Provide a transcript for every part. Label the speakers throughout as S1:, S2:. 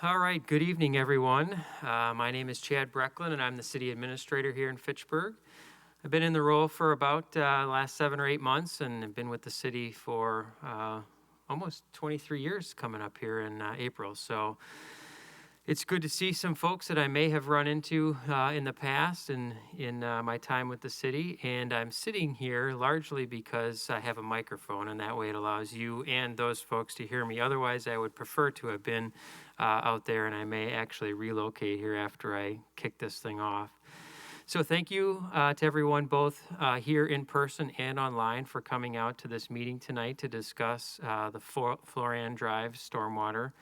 S1: All right, good evening, everyone. My name is Chad Brecklin, and I'm the city administrator here in Fitchburg. I've been in the role for about the last 7 or 8 months, and have been with the city for almost 23 years coming up here in April. So it's good to see some folks that I may have run into in the past and in my time with the city. And I'm sitting here largely because I have a microphone, and that way it allows you and those folks to hear me. Otherwise, I would prefer to have been out there, and I may actually relocate here after I kick this thing off. So thank you to everyone both here in person and online for coming out to this meeting tonight to discuss the Florann Drive stormwater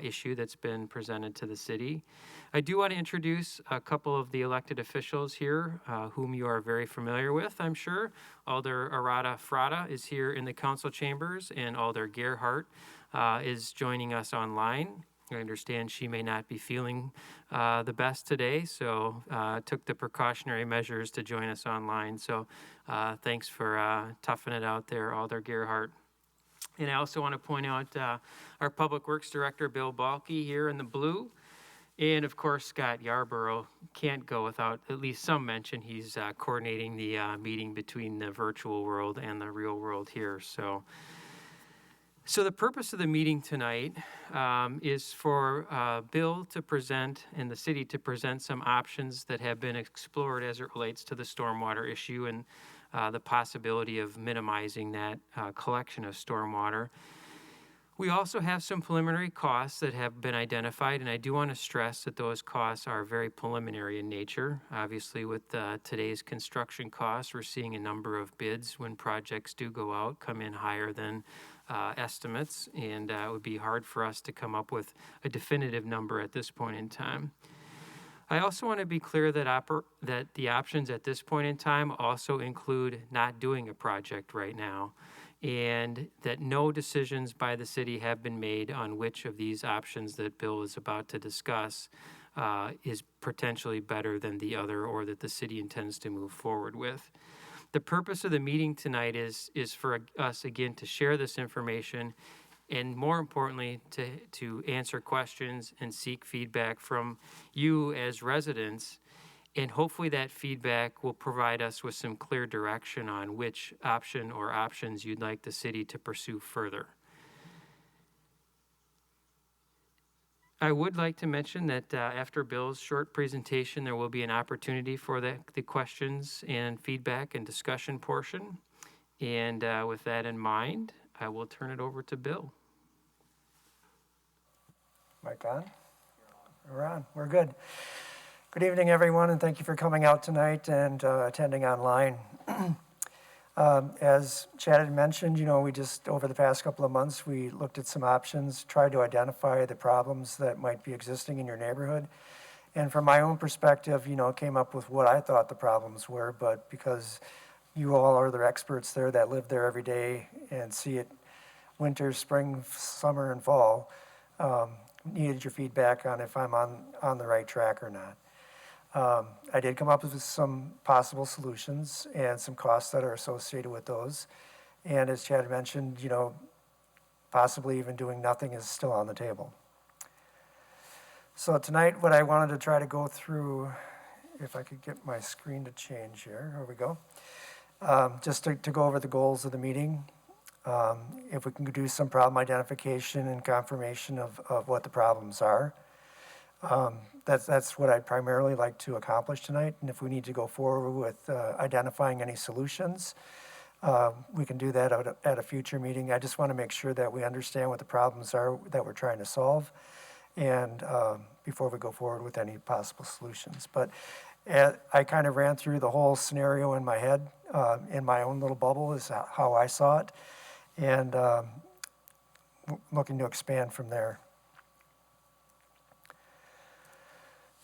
S1: issue that's been presented to the city. I do want to introduce a couple of the elected officials here whom you are very familiar with, I'm sure. Alder Arata Frada is here in the council chambers, and Alder Gerhardt is joining us online. I understand she may not be feeling the best today, so took the precautionary measures to join us online. So thanks for toughing it out there, Alder Gerhardt. And I also want to point out our Public Works Director, Bill Balke, here in the blue. And of course, Scott Yarborough can't go without at least some mention. He's coordinating the meeting between the virtual world and the real world here. So the purpose of the meeting tonight is for Bill to present and the city to present some options that have been explored as it relates to the stormwater issue and the possibility of minimizing that collection of stormwater. We also have some preliminary costs that have been identified, and I do want to stress that those costs are very preliminary in nature. Obviously, with today's construction costs, we're seeing a number of bids when projects do go out come in higher than estimates, and it would be hard for us to come up with a definitive number at this point in time. I also want to be clear that the options at this point in time also include not doing a project right now, and that no decisions by the city have been made on which of these options that Bill is about to discuss is potentially better than the other, or that the city intends to move forward with. The purpose of the meeting tonight is for us, again, to share this information, and more importantly, to answer questions and seek feedback from you as residents. And hopefully that feedback will provide us with some clear direction on which option or options you'd like the city to pursue further. I would like to mention that after Bill's short presentation, there will be an opportunity for the questions and feedback and discussion portion. And with that in mind, I will turn it over to Bill.
S2: Mic on? We're on. We're good. Good evening, everyone, and thank you for coming out tonight and attending online. As Chad had mentioned, we just, over the past couple of months, we looked at some options, tried to identify the problems that might be existing in your neighborhood. And from my own perspective, came up with what I thought the problems were, but because you all are the experts there that live there every day and see it winter, spring, summer, and fall, needed your feedback on if I'm on the right track or not. I did come up with some possible solutions and some costs that are associated with those. And as Chad mentioned, possibly even doing nothing is still on the table. So tonight, what I wanted to try to go through, if I could get my screen to change here, we go. Just to go over the goals of the meeting. If we can do some problem identification and confirmation of what the problems are. That's what I'd primarily like to accomplish tonight. And if we need to go forward with identifying any solutions, we can do that at a future meeting. I just want to make sure that we understand what the problems are that we're trying to solve, and before we go forward with any possible solutions. But I kind of ran through the whole scenario in my head, in my own little bubble is how I saw it, and looking to expand from there.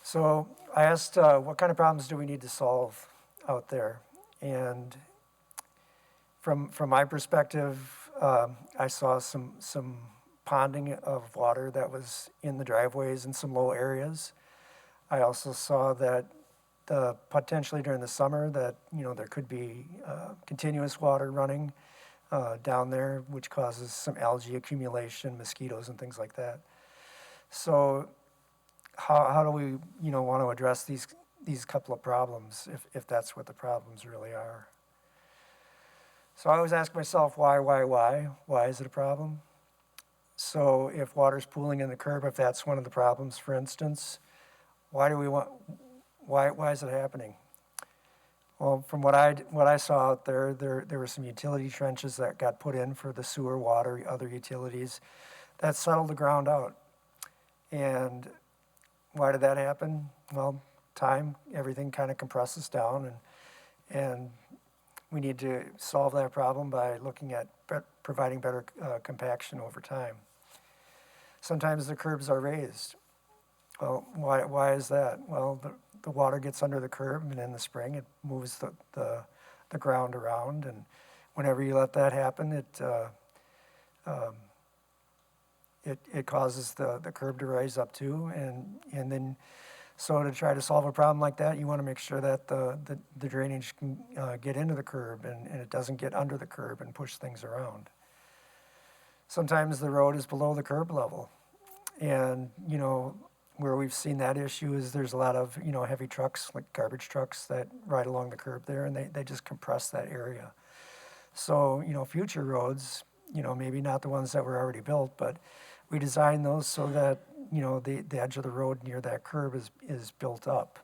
S2: So I asked, what kind of problems do we need to solve out there? And from my perspective, I saw some ponding of water that was in the driveways in some low areas. I also saw that potentially during the summer that there could be continuous water running down there, which causes some algae accumulation, mosquitoes, and things like that. So how do we, want to address these couple of problems if that's what the problems really are? So I always ask myself, why? Why is it a problem? So if water's pooling in the curb, if that's one of the problems, for instance, why is it happening? Well, from what I saw out there were some utility trenches that got put in for the sewer, water, other utilities that settled the ground out. And why did that happen? Well, time, everything kind of compresses down, and we need to solve that problem by looking at providing better compaction over time. Sometimes the curbs are raised. Well, why is that? Well, the water gets under the curb, and in the spring it moves the ground around, and whenever you let that happen, it causes the curb to rise up too, and then so to try to solve a problem like that, you want to make sure that the drainage can get into the curb and it doesn't get under the curb and push things around. Sometimes the road is below the curb level, and where we've seen that issue is there's a lot of heavy trucks, like garbage trucks, that ride along the curb there, and they just compress that area. So future roads, maybe not the ones that were already built, but we design those so that the edge of the road near that curb is built up,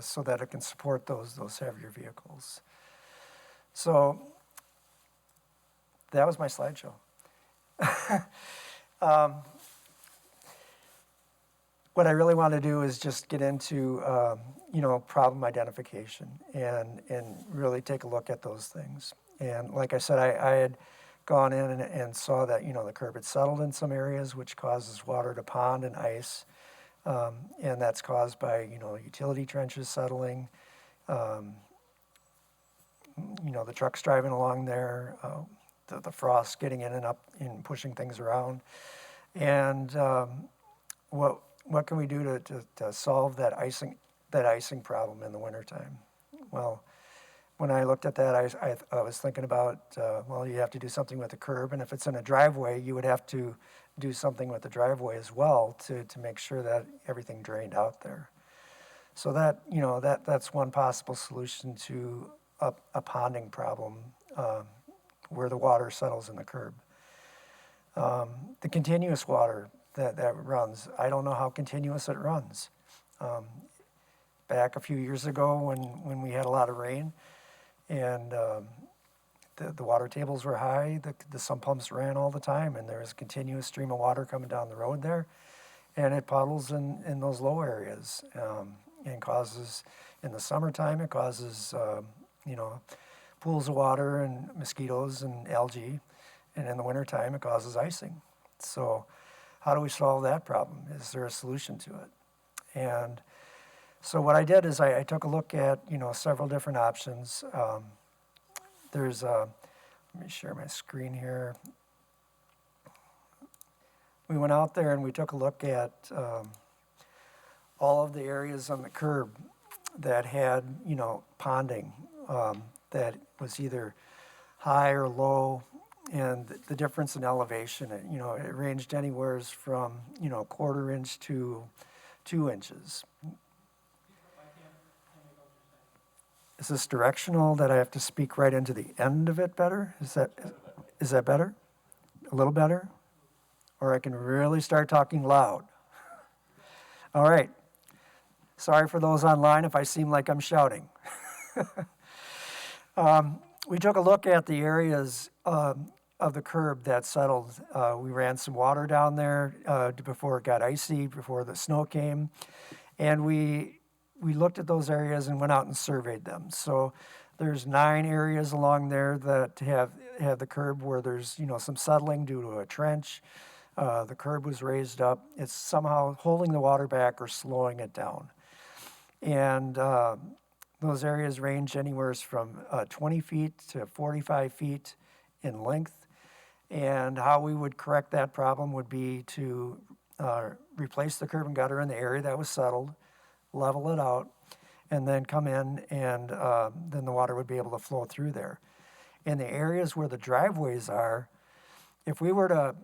S2: so that it can support those heavier vehicles. So that was my slideshow. What I really want to do is just get into problem identification and really take a look at those things. And like I said, I had gone in and saw that the curb had settled in some areas, which causes water to pond and ice, and that's caused by utility trenches settling, the trucks driving along there, the frost getting in and up and pushing things around. And what can we do to solve that icing problem in the wintertime? Well, when I looked at that, I was thinking about, you have to do something with the curb, and if it's in a driveway, you would have to do something with the driveway as well to make sure that everything drained out there. So that's one possible solution to a ponding problem where the water settles in the curb. The continuous water that runs, I don't know how continuous it runs. Back a few years ago when we had a lot of rain and the water tables were high, the sump pumps ran all the time, and there was a continuous stream of water coming down the road there, and it puddles in those low areas, and causes, in the summertime, it causes pools of water and mosquitoes and algae, and in the wintertime it causes icing. So how do we solve that problem? Is there a solution to it? And so what I did is I took a look at several different options. Let me share my screen here. We went out there and we took a look at all of the areas on the curb that had ponding, that was either high or low, and the difference in elevation, it ranged anywhere from a quarter inch to 2 inches. Is this directional that I have to speak right into the end of it better? Is that better? A little better? Or I can really start talking loud. All right. Sorry for those online if I seem like I'm shouting. We took a look at the areas of the curb that settled. We ran some water down there before it got icy, before the snow came, and we looked at those areas and went out and surveyed them. So there's 9 areas along there that have the curb where there's some settling due to a trench. The curb was raised up. It's somehow holding the water back or slowing it down. And those areas range anywhere from 20 feet to 45 feet in length. And how we would correct that problem would be to replace the curb and gutter in the area that was settled, level it out, and then come in, and then the water would be able to flow through there. In the areas where the driveways are, if we were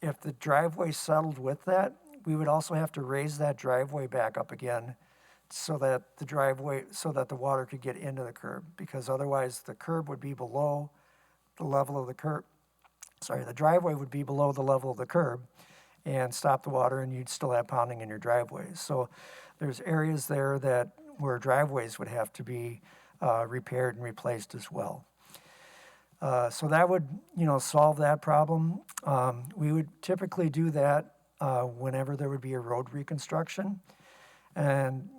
S2: if the driveway settled with that, we would also have to raise that driveway back up again so that the water could get into the curb, because otherwise the curb would be below the level of the curb. Sorry, the driveway would be below the level of the curb and stop the water, and you'd still have ponding in your driveways. So there's areas there where driveways would have to be repaired and replaced as well. So that would, solve that problem. We would typically do that whenever there would be a road reconstruction. And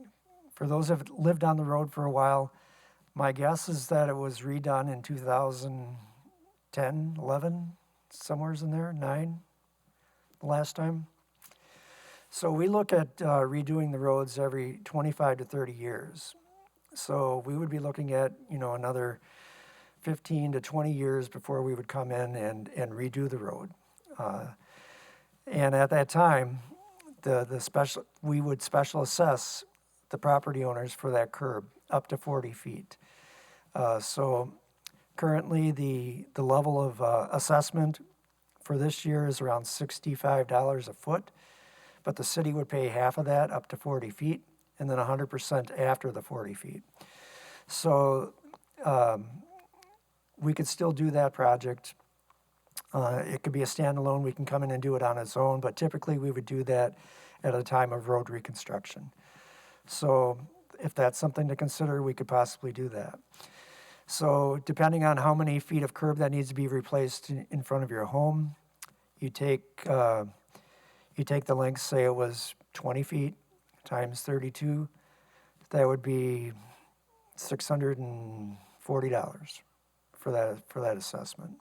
S2: for those who have lived on the road for a while, my guess is that it was redone in 2010, 11, somewheres in there, 9, the last time. So we look at redoing the roads every 25 to 30 years. So we would be looking at, another 15 to 20 years before we would come in and redo the road. And at that time, we would special assess the property owners for that curb up to 40 feet. So currently the level of assessment for this year is around $65 a foot, but the city would pay half of that up to 40 feet and then 100% after the 40 feet. So we could still do that project. It could be a standalone. We can come in and do it on its own, but typically we would do that at a time of road reconstruction. So if that's something to consider, we could possibly do that. So depending on how many feet of curb that needs to be replaced in front of your home, you take the length, say it was 20 feet times 32, that would be $640 for that assessment.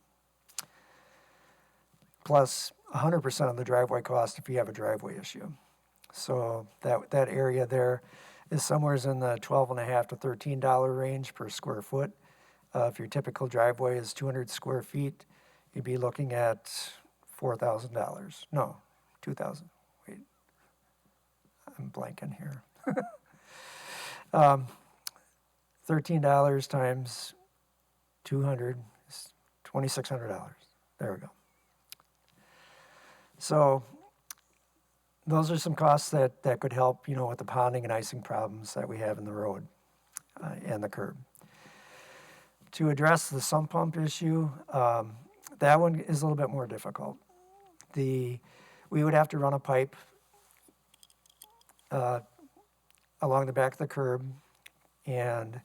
S2: Plus 100% of the driveway cost if you have a driveway issue. So that area there is somewhere in the $12.50 to $13 range per square foot. If your typical driveway is 200 square feet, you'd be looking at $4,000. No, $2,000. Wait, I'm blanking here. $13 times 200 is $2,600. There we go. So those are some costs that could help, with the ponding and icing problems that we have in the road and the curb. To address the sump pump issue, that one is a little bit more difficult. We would have to run a pipe along the back of the curb, and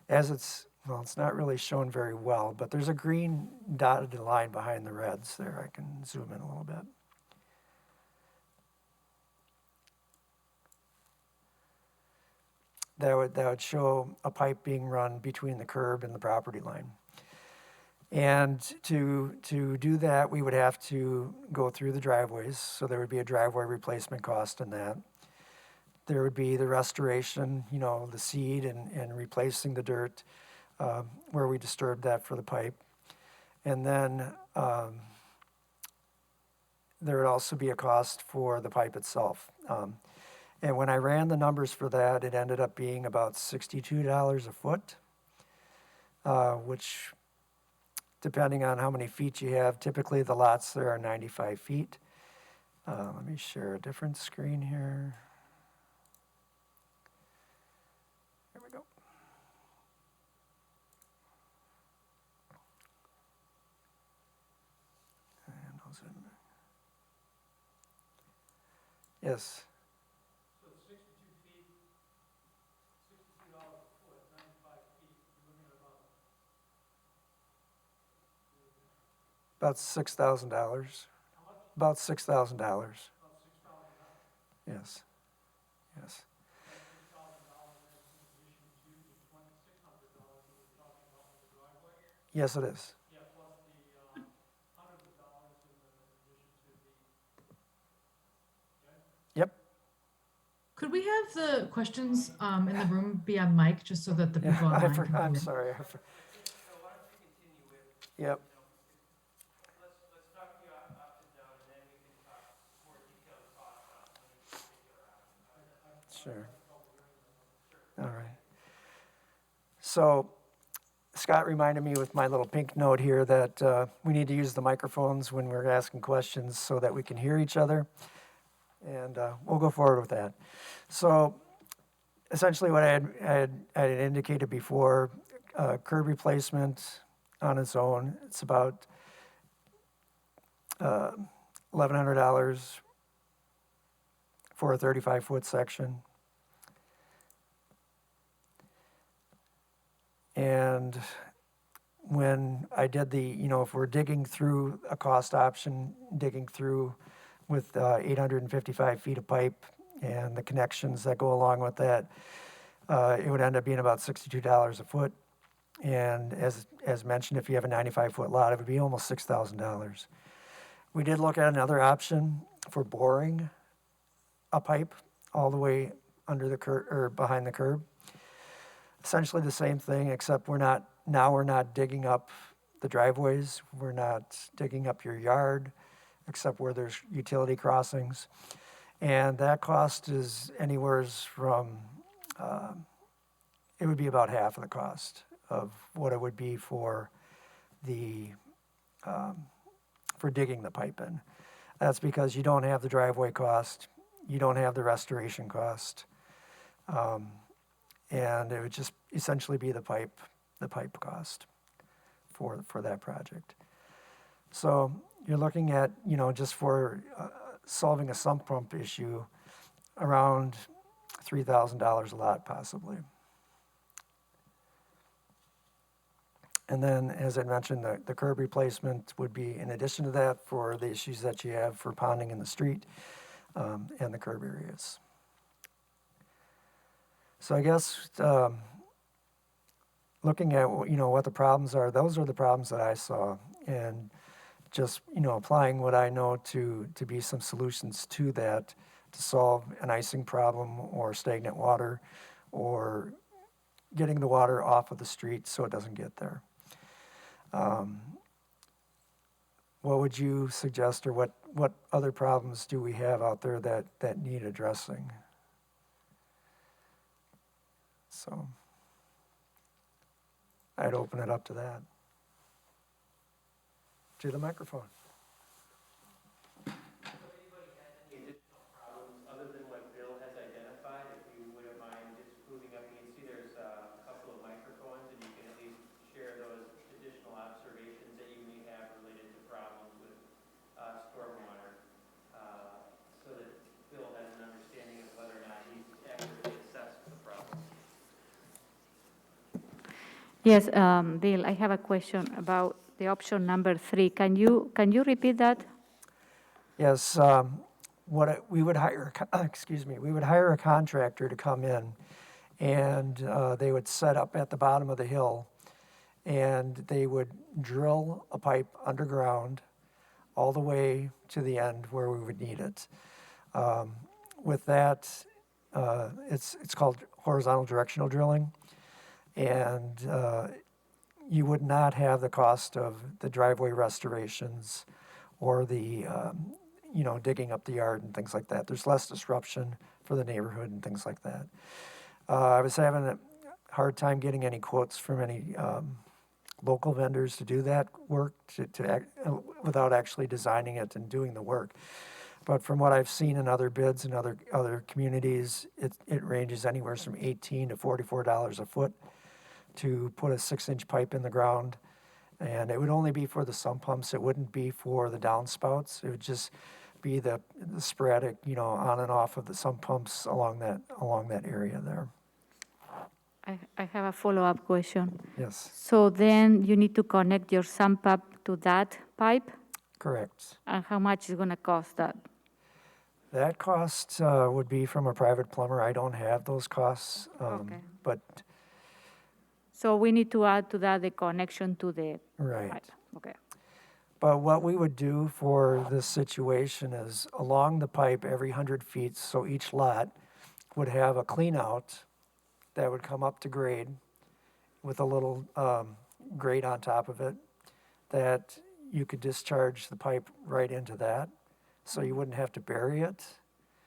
S2: as it's not really shown very well, but there's a green dotted line behind the reds there. I can zoom in a little bit. That would show a pipe being run between the curb and the property line. And to do that, we would have to go through the driveways, so there would be a driveway replacement cost in that. There would be the restoration, the seed and replacing the dirt where we disturbed that for the pipe. And then there would also be a cost for the pipe itself. And when I ran the numbers for that, it ended up being about $62 a foot, which, depending on how many feet you have, typically the lots there are 95 feet. Let me share a different screen here. There we go. And I'll zoom in. Yes. About $6,000. About $6,000. Yes. Yes. Yes, it is. Yep.
S3: Could we have the questions in the room be on mic, just so that the people online can
S2: I'm
S3: hear?
S2: sorry. Yep. Sure. All right. So Scott reminded me with my little pink note here that we need to use the microphones when we're asking questions so that we can hear each other. And we'll go forward with that. So essentially what I had indicated before, curb replacement on its own, it's about $1,100 for a 35-foot section. And when I did if we're digging through a cost option, digging through with 855 feet of pipe and the connections that go along with that, it would end up being about $62 a foot. And as mentioned, if you have a 95-foot lot, it would be almost $6,000. We did look at another option for boring a pipe all the way under the curb or behind the curb. Essentially the same thing, except we're not digging up the driveways. We're not digging up your yard, except where there's utility crossings. And that cost is anywhere from, it would be about half of the cost of what it would be for for digging the pipe in. That's because you don't have the driveway cost, you don't have the restoration cost, and it would just essentially be the pipe cost for that project. So you're looking at, just for solving a sump pump issue, around $3,000 a lot possibly. And then, as I mentioned, the curb replacement would be in addition to that for the issues that you have for ponding in the street and the curb areas. So I guess looking at what the problems are, those are the problems that I saw, and just applying what I know to be some solutions to that to solve an icing problem or stagnant water, or getting the water off of the street so it doesn't get there. What would you suggest, or what other problems do we have out there that need addressing? So I'd open it up to that. To the microphone.
S1: Anybody has any additional problems other than what Bill has identified? If you wouldn't mind just moving up, you can see there's a couple of microphones, and you can at least share those additional observations that you may have related to problems with stormwater, so that Bill has an understanding of whether or not he's accurately assessed the problem.
S4: Yes, Bill, I have a question about the option number 3. Can you repeat that?
S2: Yes, we would hire, we would hire a contractor to come in, and they would set up at the bottom of the hill, and they would drill a pipe underground all the way to the end where we would need it. With that, it's called horizontal directional drilling, and you would not have the cost of the driveway restorations or the, digging up the yard and things like that. There's less disruption for the neighborhood and things like that. I was having a hard time getting any quotes from any local vendors to do that work without actually designing it and doing the work. But from what I've seen in other bids and other communities, it ranges anywhere from $18 to $44 a foot to put a 6-inch pipe in the ground. And it would only be for the sump pumps. It wouldn't be for the downspouts. It would just be the sporadic, on and off of the sump pumps along that area there.
S4: I have a follow-up question.
S2: Yes,
S4: So then you need to connect your sump pump to that pipe?
S2: correct.
S4: And how much is going to cost that?
S2: That cost would be from a private plumber. I don't have those costs,
S4: Okay.
S2: but
S4: So we need to add to that the connection to the
S2: right.
S4: pipe. Okay.
S2: But what we would do for this situation is along the pipe every 100 feet, so each lot would have a clean out that would come up to grade with a little grate on top of it that you could discharge the pipe right into that, so you wouldn't have to bury it.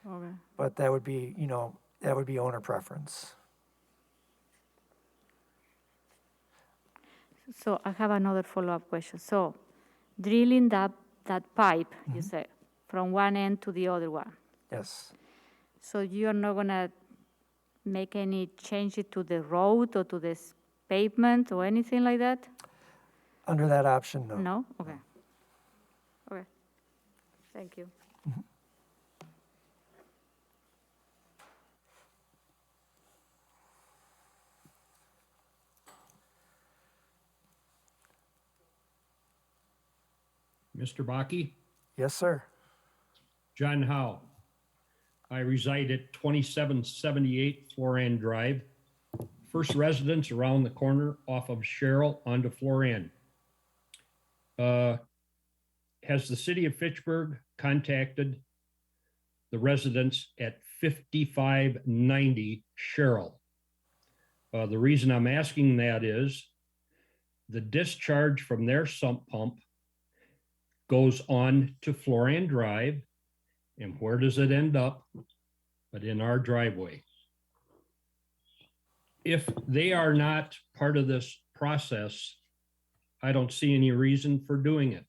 S4: Okay.
S2: But that would be, owner preference.
S4: So I have another follow-up question. So drilling that pipe, you say, from one end to the other one.
S2: Yes.
S4: So you are not gonna make any changes to the road or to this pavement or anything like that?
S2: Under that option, no.
S4: No? Okay. Okay. Thank you.
S5: Mr. Baki,
S2: Yes, sir.
S5: John Howe. I reside at 2778 Florann Drive. First residence around the corner off of Sherrill onto Florann. Has the city of Fitchburg contacted the residents at 5590 Sherrill? The reason I'm asking that is the discharge from their sump pump goes on to Florann Drive. And where does it end up? But in our driveway. If they are not part of this process, I don't see any reason for doing it.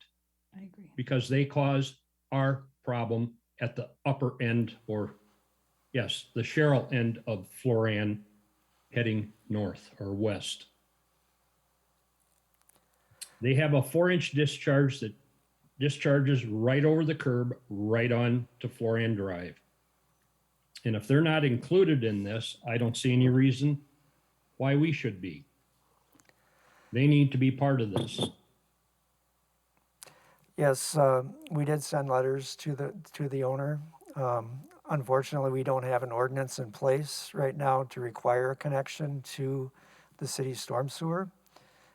S6: I agree.
S5: Because they cause our problem at the upper end, or yes, the Sherrill end of Florann heading north or west. They have a 4-inch discharge that discharges right over the curb, right on to Florann Drive. And if they're not included in this, I don't see any reason why we should be. They need to be part of this.
S2: Yes, we did send letters to the owner. Unfortunately, we don't have an ordinance in place right now to require a connection to the city storm sewer.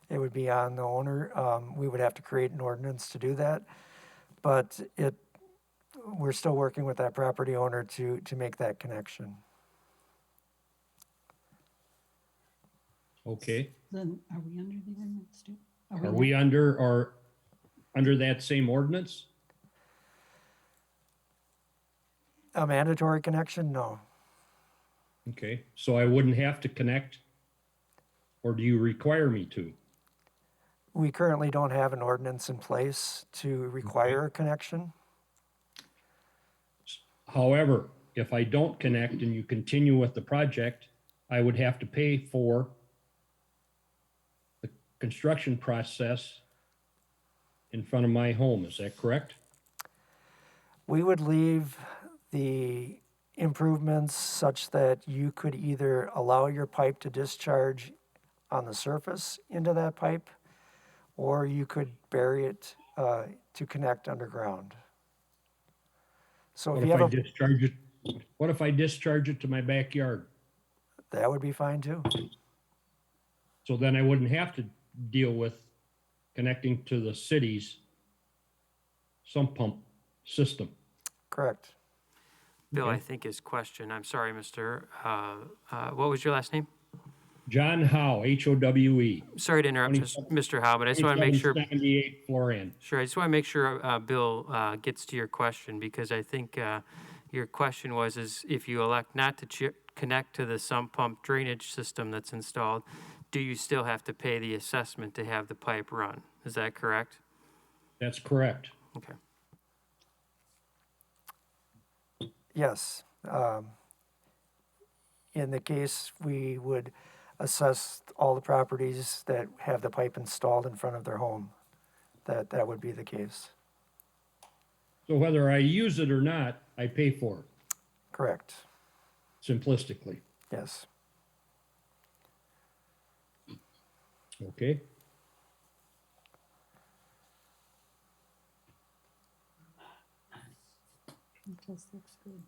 S2: It would be on the owner. We would have to create an ordinance to do that. But we're still working with that property owner to make that connection.
S5: Okay.
S6: Then are we under the ordinance too?
S5: Are we under that same ordinance?
S2: A mandatory connection? No.
S5: Okay, so I wouldn't have to connect? Or do you require me to?
S2: We currently don't have an ordinance in place to require a connection.
S5: However, if I don't connect and you continue with the project, I would have to pay for the construction process in front of my home. Is that correct?
S2: We would leave the improvements such that you could either allow your pipe to discharge on the surface into that pipe, or you could bury it to connect underground. So
S5: What
S2: if you
S5: if
S2: have
S5: I discharge it? What if I discharge it to my backyard?
S2: that would be fine too.
S5: So then I wouldn't have to deal with connecting to the city's sump pump system.
S2: Correct.
S1: Bill, I
S5: Okay.
S1: think his question, I'm sorry, Mr., what was your last name?
S5: John Howe, Howe.
S1: Sorry to interrupt,
S5: 27
S1: Mr. Howe, but I just want to make sure,
S5: 78 Florann.
S1: sure, I just want to make sure Bill gets to your question, because I think your question was, is if you elect not to connect to the sump pump drainage system that's installed, do you still have to pay the assessment to have the pipe run? Is that correct?
S5: That's correct.
S1: Okay.
S2: Yes. In the case, we would assess all the properties that have the pipe installed in front of their home. That would be the case.
S5: So whether I use it or not, I pay for it,
S2: Correct.
S5: simplistically.
S2: Yes.
S5: Okay?
S6: This looks good.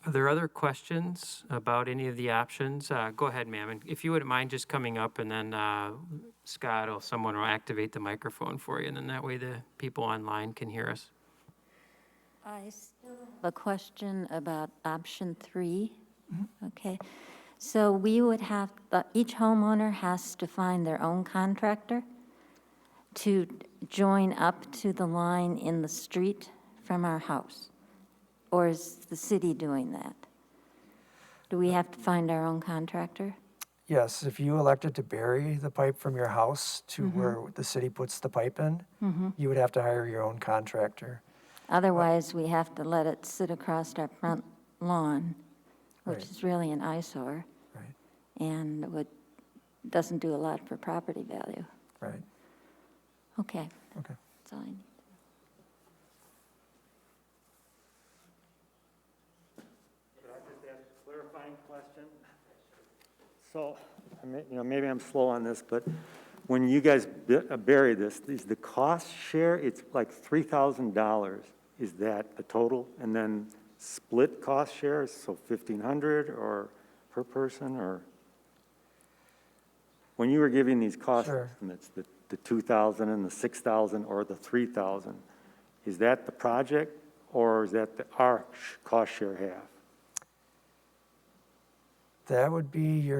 S1: Are there other questions about any of the options? Go ahead, ma'am. And if you wouldn't mind just coming up, and then Scott or someone will activate the microphone for you, and then that way the people online can hear us.
S7: I still have a question about option 3. Okay, so we would have, each homeowner has to find their own contractor to join up to the line in the street from our house. or is the city doing that? Do we have to find our own contractor?
S2: Yes, if you elected to bury the pipe from your house to where the city puts the pipe in, you would have to hire your own contractor.
S7: Otherwise, we have to let it sit across our front lawn, which
S2: Right.
S7: is really an eyesore
S2: Right,
S7: and doesn't do a lot for property value.
S2: right,
S7: Okay,
S2: okay.
S7: that's all I need.
S8: Could I just ask a clarifying question? So, maybe I'm slow on this, but when you guys bury this, is the cost share, it's like $3,000. Is that the total? And then split cost shares, so 1,500 or per person, or? When you were giving these cost
S2: Sure.
S8: estimates, the 2,000 and the 6,000 or the 3,000, is that the project or is that our cost share half?
S2: That would be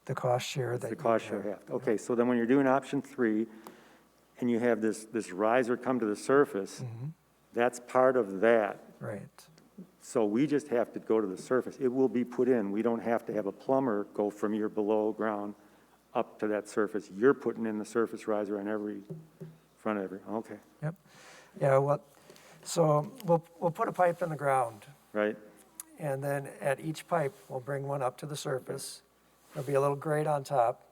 S2: the cost share that
S8: The
S2: you
S8: cost share
S2: have.
S8: half. Okay, so then when you're doing option 3 and you have this riser come to the surface, that's part of that.
S2: Right,
S8: So we just have to go to the surface. It will be put in. We don't have to have a plumber go from your below ground up to that surface. You're putting in the surface riser on okay,
S2: yep. Yeah, well, so we'll put a pipe in the ground,
S8: right?
S2: and then at each pipe, we'll bring one up to the surface. There'll be a little grate on top.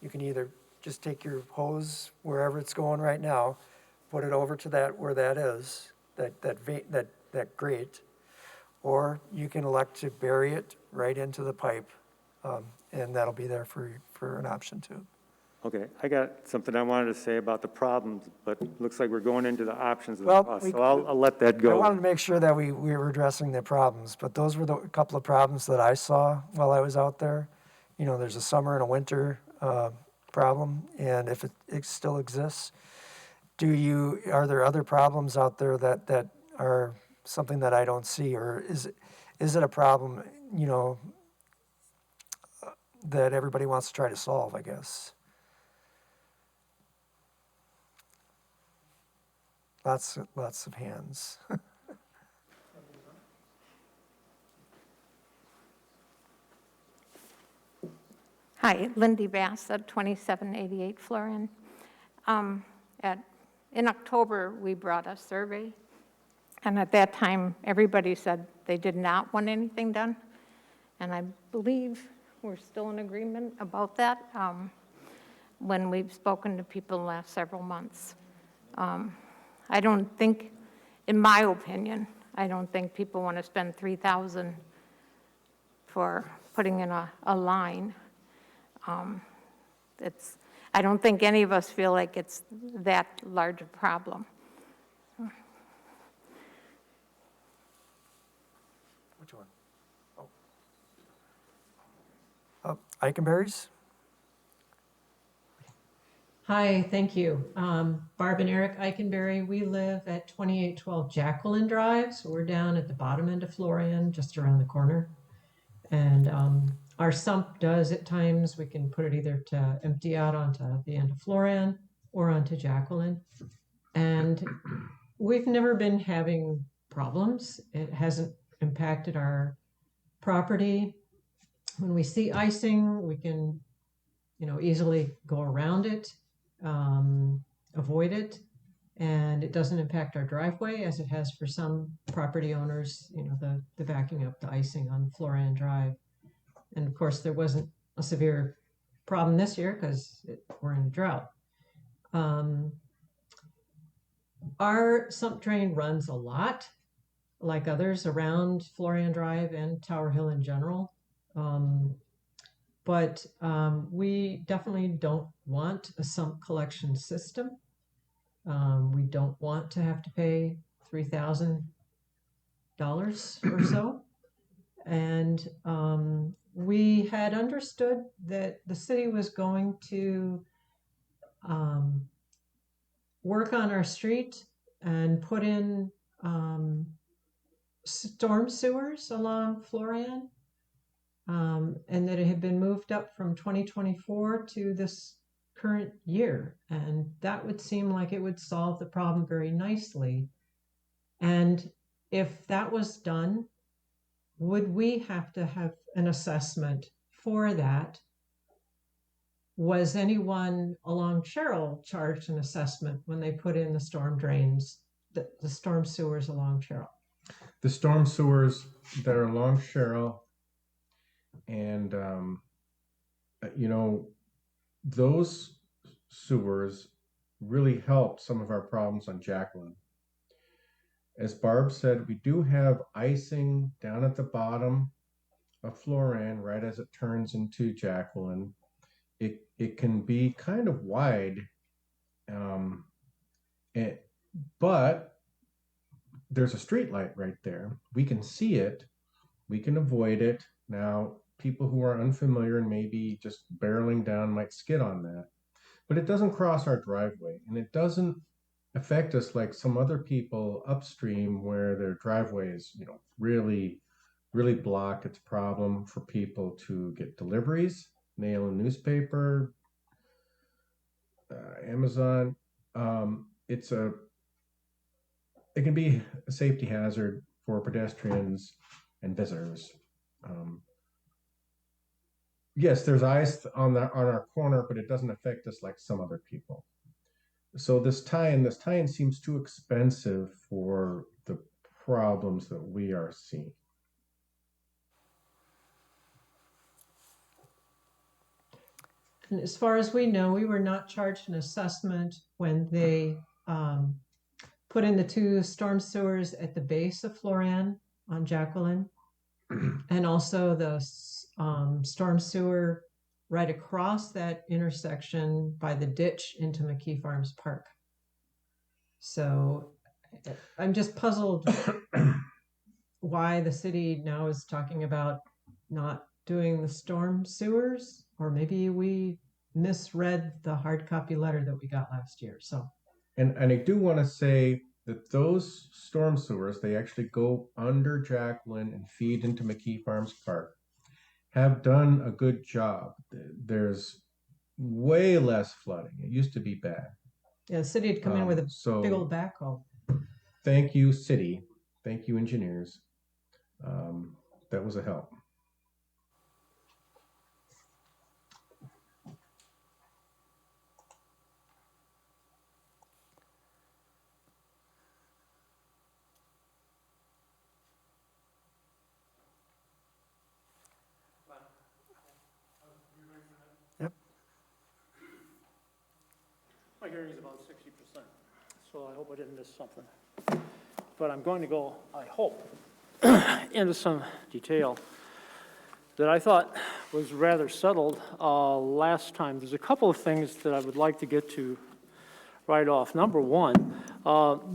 S2: You can either just take your hose wherever it's going right now, put it over to where that is, that grate, or you can elect to bury it right into the pipe, and that'll be there for an option too.
S8: Okay, I got something I wanted to say about the problems, but looks like we're going into the options of the
S2: Well,
S8: cost,
S2: we-
S8: so I'll let that
S2: I
S8: go.
S2: wanted to make sure that we were addressing the problems, but those were the couple of problems that I saw while I was out there. There's a summer and a winter problem, and if it still exists, are there other problems out there that are something that I don't see, or is it a problem, that everybody wants to try to solve, I guess? Lots of hands.
S9: Hi, Lindy Bass at 2788 Florann. In October, we brought a survey, and at that time, everybody said they did not want anything done. And I believe we're still in agreement about that when we've spoken to people the last several months. I don't think, in my opinion, I don't think people want to spend $3,000 for putting in a line. I don't think any of us feel like it's that large a problem.
S2: Which one? Eikenberries?
S10: Hi, thank you. Barb and Eric Eikenberry. We live at 2812 Jacqueline Drive, so we're down at the bottom end of Florann, just around the corner. And our sump does at times, we can put it either to empty out onto the end of Florann or onto Jacqueline. And we've never been having problems. It hasn't impacted our property. When we see icing, we can, easily go around it, avoid it, and it doesn't impact our driveway as it has for some property owners, the backing up the icing on Florann Drive. And of course, there wasn't a severe problem this year because we're in a drought. Our sump drain runs a lot, like others around Florann Drive and Tower Hill in general. But we definitely don't want a sump collection system. We don't want to have to pay $3,000 or so. And we had understood that the city was going to work on our street and put in storm sewers along Florann. And that it had been moved up from 2024 to this current year. And that would seem like it would solve the problem very nicely. And if that was done, would we have to have an assessment for that? Was anyone along Cheryl charged an assessment when they put in the storm drains, the storm sewers along Cheryl?
S11: The storm sewers that are along Cheryl, and those sewers really helped some of our problems on Jacqueline. As Barb said, we do have icing down at the bottom of Florann right as it turns into Jacqueline. It can be kind of wide, but there's a street light right there. We can see it. We can avoid it. Now, people who are unfamiliar and maybe just barreling down might skid on that. But it doesn't cross our driveway, and it doesn't affect us like some other people upstream where their driveway is, really, really blocked. It's a problem for people to get deliveries, mail and newspaper, Amazon. It can be a safety hazard for pedestrians and visitors. Yes, there's ice on our corner, but it doesn't affect us like some other people. So this tie-in seems too expensive for the problems that we are seeing.
S10: And as far as we know, we were not charged an assessment when they put in the 2 storm sewers at the base of Florann on Jacqueline, and also the storm sewer right across that intersection by the ditch into McKee Farms Park. So I'm just puzzled why the city now is talking about not doing the storm sewers, or maybe we misread the hard copy letter that we got last year. So,
S11: and I do want to say that those storm sewers, they actually go under Jacqueline and feed into McKee Farms Park, have done a good job. There's way less flooding. It used to be bad.
S10: yeah, the city had come in with a
S11: So
S10: big old backhoe.
S11: thank you, city. Thank you, engineers. That was a help.
S12: My hearing is about 60%, so I hope I didn't miss something. But I'm going to go, I hope, into some detail that I thought was rather settled last time. There's a couple of things that I would like to get to right off. Number one,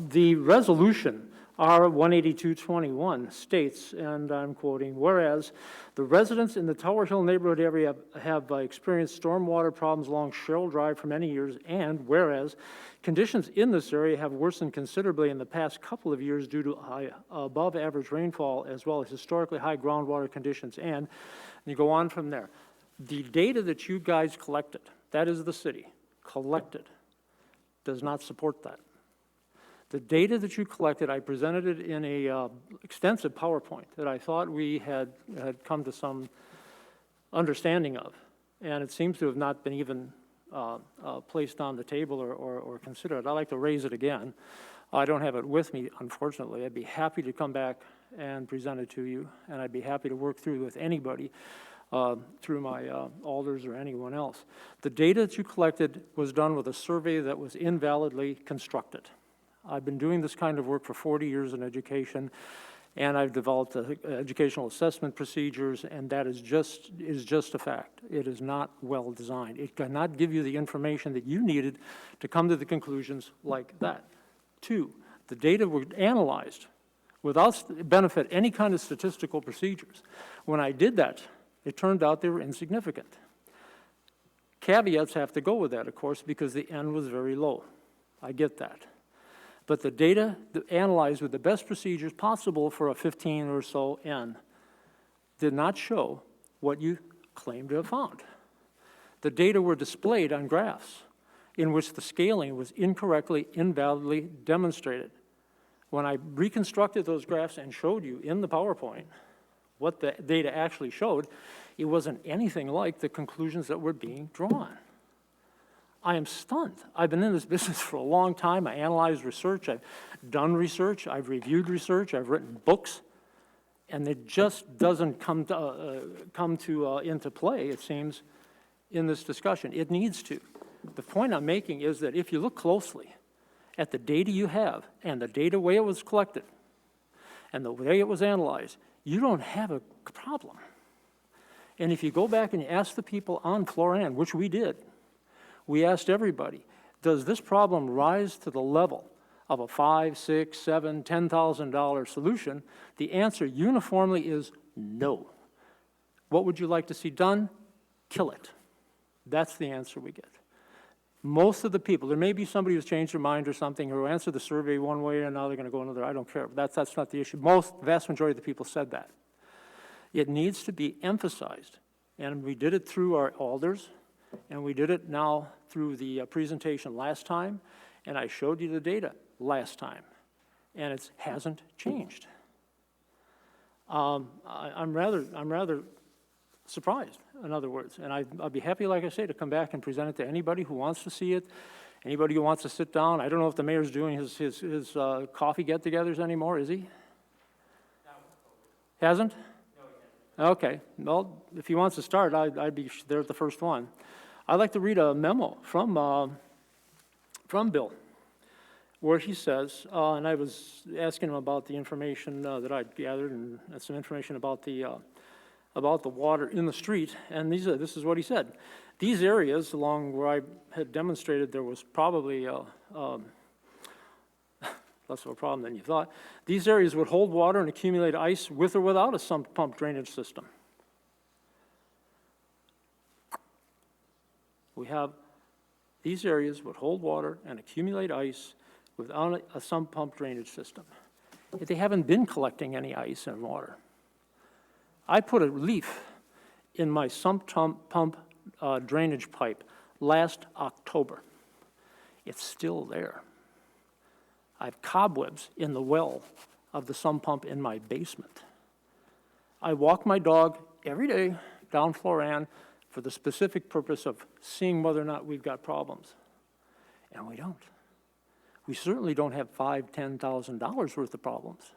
S12: the resolution R-18221 states, and I'm quoting, whereas the residents in the Tower Hill neighborhood area have experienced stormwater problems along Sherrill Drive for many years, and whereas conditions in this area have worsened considerably in the past couple of years due to above average rainfall as well as historically high groundwater conditions, and you go on from there. The data that you guys collected, that is the city, collected, does not support that. The data that you collected, I presented it in a extensive PowerPoint that I thought we had come to some understanding of, and it seems to have not been even placed on the table or considered. I'd like to raise it again. I don't have it with me, unfortunately. I'd be happy to come back and present it to you, and I'd be happy to work through with anybody through my alders or anyone else. The data that you collected was done with a survey that was invalidly constructed. I've been doing this kind of work for 40 years in education, and I've developed educational assessment procedures, and that is just a fact. It is not well designed. It cannot give you the information that you needed to come to the conclusions like that. 2, the data were analyzed without benefit any kind of statistical procedures. When I did that, it turned out they were insignificant. Caveats have to go with that, of course, because the N was very low. I get that. But the data analyzed with the best procedures possible for a 15 or so N did not show what you claim to have found. The data were displayed on graphs in which the scaling was incorrectly, invalidly demonstrated. When I reconstructed those graphs and showed you in the PowerPoint what the data actually showed, it wasn't anything like the conclusions that were being drawn. I am stunned. I've been in this business for a long time. I analyze research. I've done research. I've reviewed research. I've written books. And it just doesn't come into play, it seems, in this discussion. It needs to. The point I'm making is that if you look closely at the data you have and the data way it was collected and the way it was analyzed, you don't have a problem. And if you go back and you ask the people on Florann, which we did, we asked everybody, does this problem rise to the level of a $5,000, $6,000, $7,000, $10,000 solution? The answer uniformly is no. What would you like to see done? Kill it. That's the answer we get. Most of the people, there may be somebody who's changed their mind or something, who answered the survey one way and now they're going to go another, I don't care. That's not the issue. Vast majority of the people said that. It needs to be emphasized, and we did it through our alders, and we did it now through the presentation last time, and I showed you the data last time, and it hasn't changed. I'm rather surprised, in other words, and I'll be happy, like I say, to come back and present it to anybody who wants to see it, anybody who wants to sit down. I don't know if the mayor's doing his coffee get-togethers anymore, is he? Hasn't? No, okay, well, if he wants to start, I'd be there at the first one. I'd like to read a memo from Bill, where he says, and I was asking him about the information that I'd gathered and some information about the water in the street, and this is what he said. These areas along where I had demonstrated there was probably less of a problem than you thought. These areas would hold water and accumulate ice with or without a sump pump drainage system. These areas would hold water and accumulate ice without a sump pump drainage system. Yet they haven't been collecting any ice and water. I put a leaf in my sump pump drainage pipe last October. It's still there. I have cobwebs in the well of the sump pump in my basement. I walk my dog every day down Florann for the specific purpose of seeing whether or not we've got problems. And we don't. We certainly don't have $5,000, $10,000 worth of problems.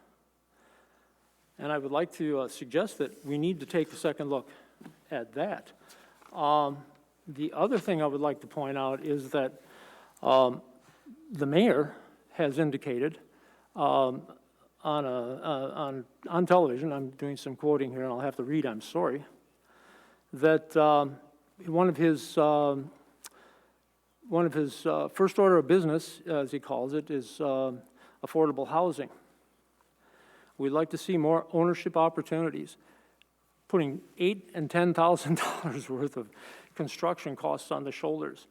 S12: And I would like to suggest that we need to take a second look at that. The other thing I would like to point out is that the mayor has indicated on television, I'm doing some quoting here and I'll have to read, I'm sorry, that one of his first order of business, as he calls it, is affordable housing. We'd like to see more ownership opportunities, putting $8,000 and $10,000 worth of construction costs on the shoulders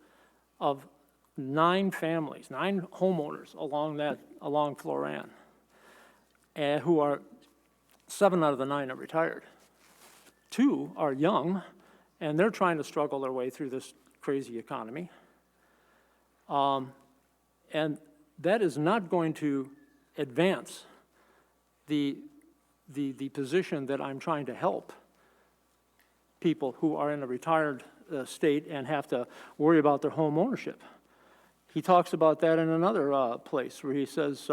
S12: of 9 families, 9 homeowners along Florann, who are 7 out of the 9 are retired. 2 are young, and they're trying to struggle their way through this crazy economy. And that is not going to advance the position that I'm trying to help people who are in a retired state and have to worry about their home ownership. He talks about that in another place where he says,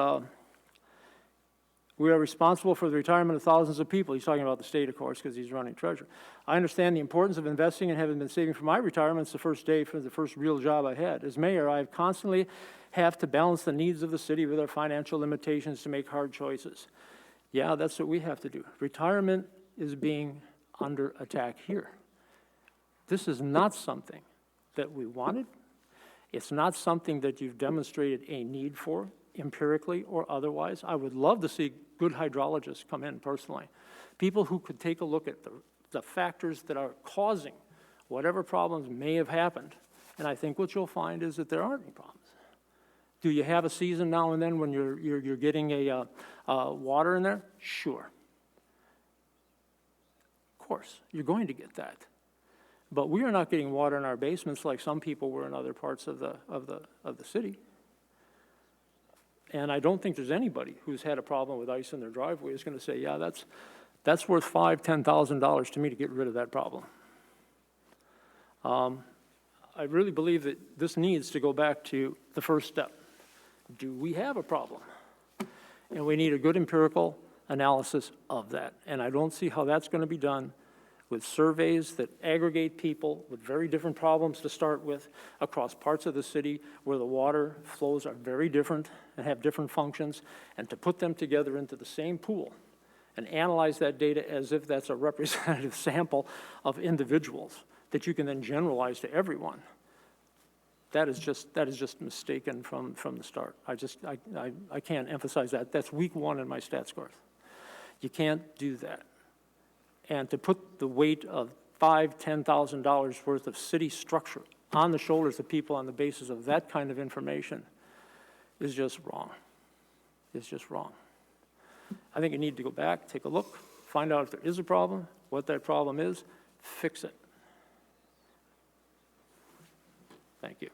S12: we are responsible for the retirement of thousands of people. He's talking about the state, of course, because he's running treasurer. I understand the importance of investing and having been saving for my retirement since the first day for the first real job I had. As mayor, I constantly have to balance the needs of the city with our financial limitations to make hard choices. Yeah, that's what we have to do. Retirement is being under attack here. This is not something that we wanted. It's not something that you've demonstrated a need for, empirically or otherwise. I would love to see good hydrologists come in personally. People who could take a look at the factors that are causing whatever problems may have happened. And I think what you'll find is that there aren't any problems. Do you have a season now and then when you're getting a water in there? Sure. Of course, you're going to get that. But we are not getting water in our basements like some people were in other parts of the city. And I don't think there's anybody who's had a problem with ice in their driveway is going to say, yeah, that's worth $5,000, $10,000 to me to get rid of that problem. I really believe that this needs to go back to the first step. Do we have a problem? And we need a good empirical analysis of that. And I don't see how that's going to be done with surveys that aggregate people with very different problems to start with across parts of the city where the water flows are very different and have different functions, and to put them together into the same pool and analyze that data as if that's a representative sample of individuals that you can then generalize to everyone. That is just mistaken from the start. I can't emphasize that. That's week one in my stats course. You can't do that. And to put the weight of $5,000, $10,000 worth of city structure on the shoulders of people on the basis of that kind of information is just wrong. It's just wrong. I think you need to go back, take a look, find out if there is a problem, what that problem is, fix it. Thank you.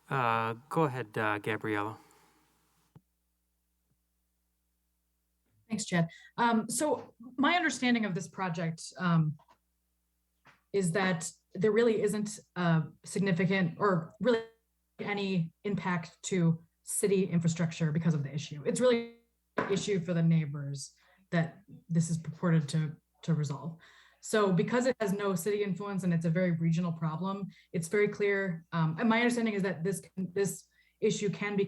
S1: Go ahead, Gabriella.
S3: Thanks, Chad. So my understanding of this project is that there really isn't significant or really any impact to city infrastructure because of the issue. It's really an issue for the neighbors that this is purported to resolve. So because it has no city influence and it's a very regional problem, it's very clear. And my understanding is that this issue can be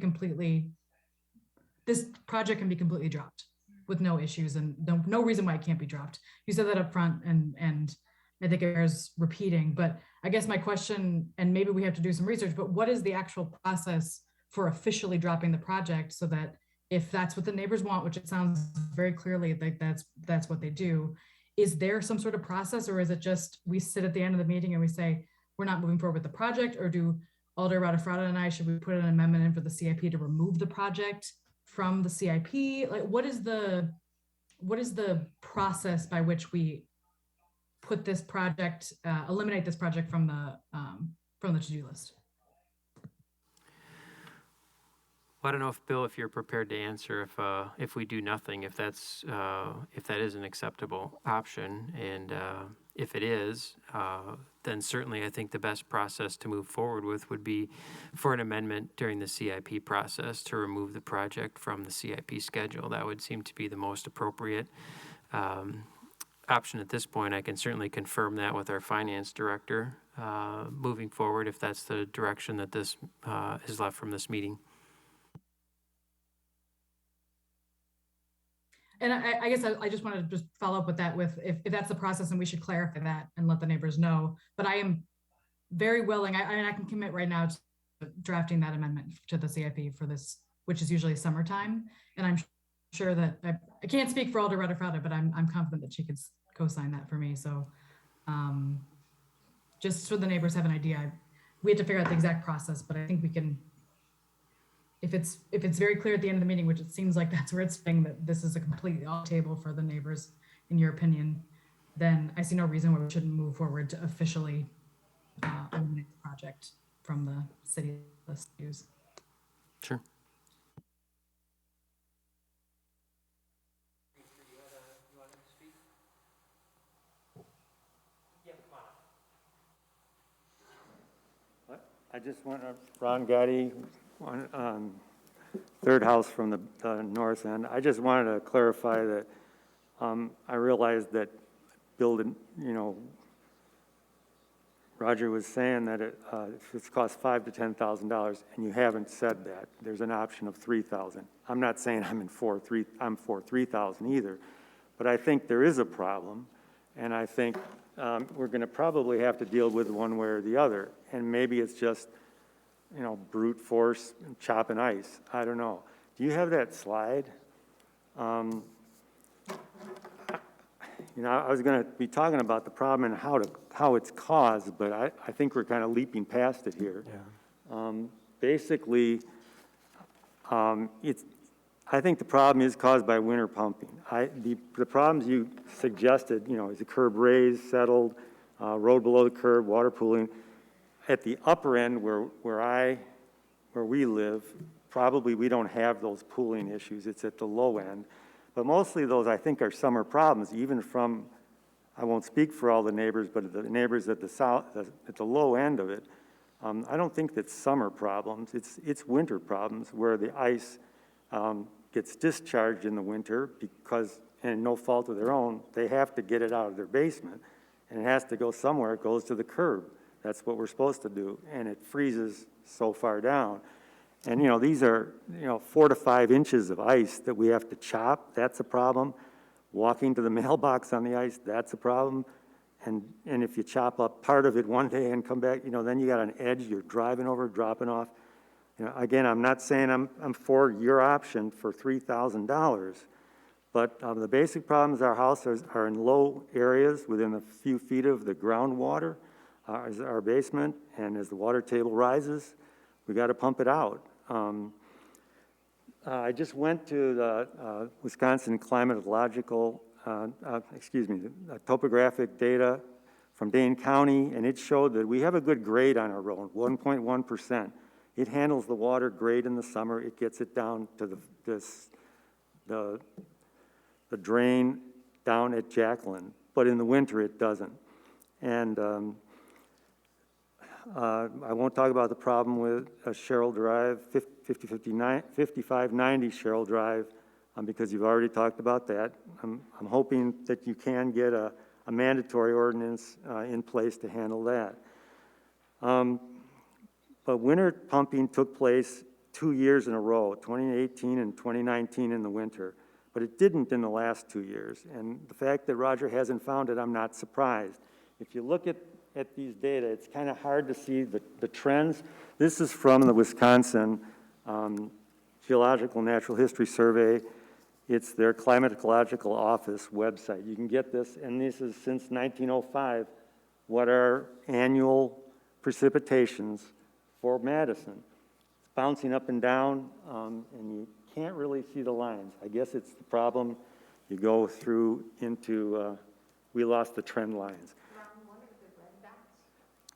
S3: this project can be completely dropped with no issues and no reason why it can't be dropped. You said that up front, and I think it bears repeating, but I guess my question, and maybe we have to do some research, but what is the actual process for officially dropping the project so that if that's what the neighbors want, which it sounds very clearly like that's what they do, is there some sort of process, or is it just we sit at the end of the meeting and we say, we're not moving forward with the project, or do Alder Radafrada and I, should we put an amendment in for the CIP to remove the project from the CIP? Like, what is the process by which we put this project, eliminate this project from the to-do list?
S1: Well, I don't know if, Bill, if you're prepared to answer if we do nothing, if that is an acceptable option, and if it is, then certainly I think the best process to move forward with would be for an amendment during the CIP process to remove the project from the CIP schedule. That would seem to be the most appropriate option at this point. I can certainly confirm that with our finance director moving forward, if that's the direction that this is left from this meeting.
S3: And I guess I just want to just follow up with that, with if that's the process, and we should clarify that and let the neighbors know. But I am very willing, I mean, I can commit right now to drafting that amendment to the CIP for this, which is usually summertime. And I'm sure that, I can't speak for Alder Radafrada, but I'm confident that she could co-sign that for me. So just so the neighbors have an idea, we have to figure out the exact process, but I think we can, if it's very clear at the end of the meeting, which it seems like that's where it's saying that this is a completely off table for the neighbors, in your opinion, then I see no reason why we shouldn't move forward to officially eliminate the project from the city list use.
S1: Sure.
S8: I just want Ron Gotti, third house from the north end. I just wanted to clarify that I realized that building, Roger was saying that it's cost $5,000 to $10,000, and you haven't said that. There's an option of $3,000. I'm not saying I'm for $3,000 either, but I think there is a problem, and I think we're going to probably have to deal with one way or the other. And maybe it's just, brute force chopping ice. I don't know. Do you have that slide? I was going to be talking about the problem and how it's caused, but I think we're kind of leaping past it here. Yeah. Basically, I think the problem is caused by winter pumping. The problems you suggested, is the curb raised, settled, road below the curb, water pooling. At the upper end where we live, probably we don't have those pooling issues. It's at the low end. But mostly those, I think, are summer problems, even from, I won't speak for all the neighbors, but the neighbors at the south, at the low end of it, I don't think that's summer problems. It's winter problems where the ice gets discharged in the winter because, and no fault of their own, they have to get it out of their basement, and it has to go somewhere. It goes to the curb. That's what we're supposed to do, and it freezes so far down. And, you know, these are, 4 to 5 inches of ice that we have to chop. That's a problem. Walking to the mailbox on the ice, that's a problem. And if you chop up part of it one day and come back, then you got an edge you're driving over, dropping off. Again, I'm not saying I'm for your option for $3,000, but the basic problems our house are in low areas within a few feet of the groundwater, our basement, and as the water table rises, we got to pump it out. I just went to the Wisconsin topographic data from Dane County, and it showed that we have a good grade on our road, 1.1%. It handles the water great in the summer. It gets it down to the drain down at Jacqueline, but in the winter it doesn't. And I won't talk about the problem with Sherrill Drive, 5590 Sherrill Drive, because you've already talked about that. I'm hoping that you can get a mandatory ordinance in place to handle that. But winter pumping took place 2 years in a row, 2018 and 2019 in the winter, but it didn't in the last 2 years. And the fact that Roger hasn't found it, I'm not surprised. If you look at these data, it's kind of hard to see the trends. This is from the Wisconsin Geological Natural History Survey. It's their climatological office website. You can get this, and this is since 1905, what are annual precipitations for Madison. It's bouncing up and down, and you can't really see the lines. I guess it's the problem you go through into, we lost the trend lines.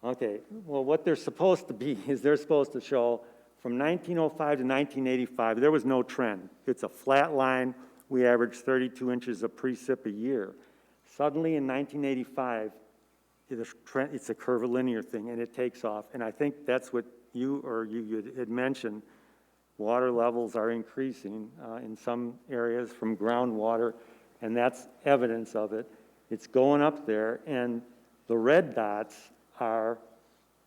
S8: Okay, well, what they're supposed to be is they're supposed to show from 1905 to 1985, there was no trend. It's a flat line. We averaged 32 inches of precip a year. Suddenly in 1985, it's a curvilinear thing, and it takes off. And I think that's what you had mentioned. Water levels are increasing in some areas from groundwater, and that's evidence of it. It's going up there, and the red dots are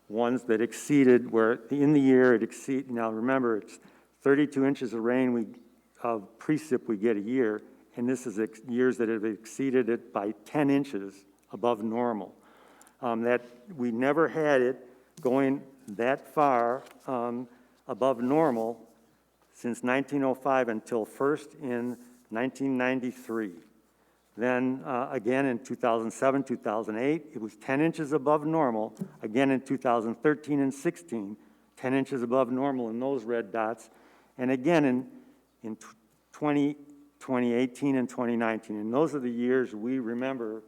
S8: ones that exceeded, where in the year it exceeded. Now remember, it's 32 inches of rain of precip we get a year, and this is years that have exceeded it by 10 inches above normal. That we never had it going that far above normal since 1905 until first in 1993. Then again in 2007, 2008, it was 10 inches above normal. Again in 2013 and 16, 10 inches above normal in those red dots. And again in 2018 and 2019. And those are the years we remember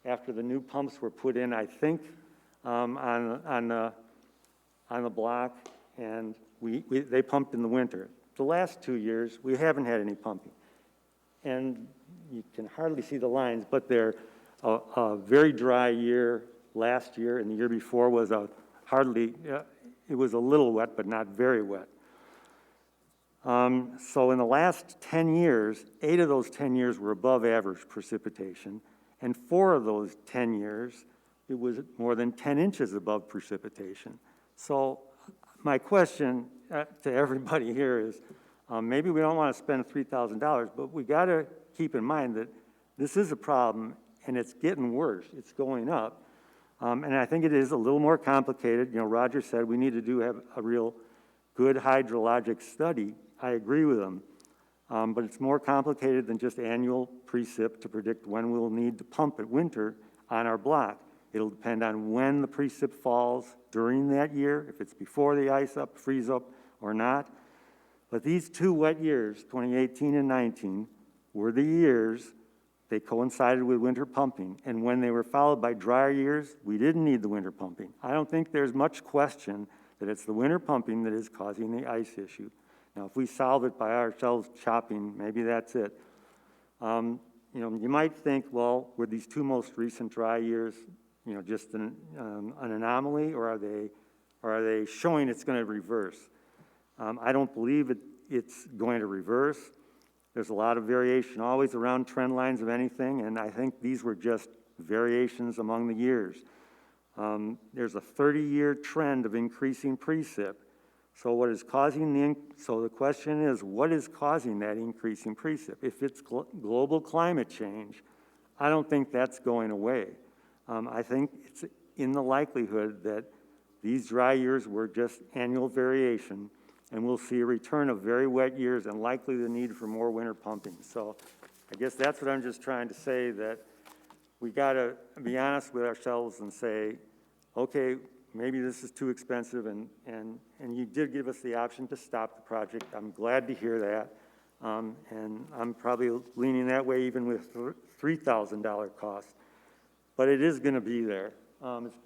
S8: after the new pumps were put in, I think, on the block, and they pumped in the winter. The last 2 years, we haven't had any pumping. And you can hardly see the lines, but they're a very dry year last year, and the year before was it was a little wet, but not very wet. So in the last 10 years, 8 of those 10 years were above average precipitation, and 4 of those 10 years, it was more than 10 inches above precipitation. So my question to everybody here is, maybe we don't want to spend $3,000, but we got to keep in mind that this is a problem, and it's getting worse. It's going up. And I think it is a little more complicated. Roger said we need to have a real good hydrologic study. I agree with him. But it's more complicated than just annual precip to predict when we'll need to pump at winter on our block. It'll depend on when the precip falls during that year, if it's before the ice up, freeze up, or not. But these 2 wet years, 2018 and 19, were the years They coincided with winter pumping, and when they were followed by drier years, we didn't need the winter pumping. I don't think there's much question that it's the winter pumping that is causing the ice issue. Now, if we solve it by ourselves chopping, maybe that's it. You know, you might think, well, were these two most recent dry years, you know, just an anomaly, or are they showing it's going to reverse? I don't believe it's going to reverse. There's a lot of variation always around trend lines of anything, and I think these were just variations among the years. There's a 30-year trend of increasing precip. So what is causing so the question is, what is causing that increase in precip? If it's global climate change, I don't think that's going away. I think it's in the likelihood that these dry years were just annual variation, and we'll see a return of very wet years and likely the need for more winter pumping. So I guess that's what I'm just trying to say, that we got to be honest with ourselves and say, okay, maybe this is too expensive, and you did give us the option to stop the project. I'm glad to hear that, and I'm probably leaning that way even with $3,000 cost. But it is going to be there.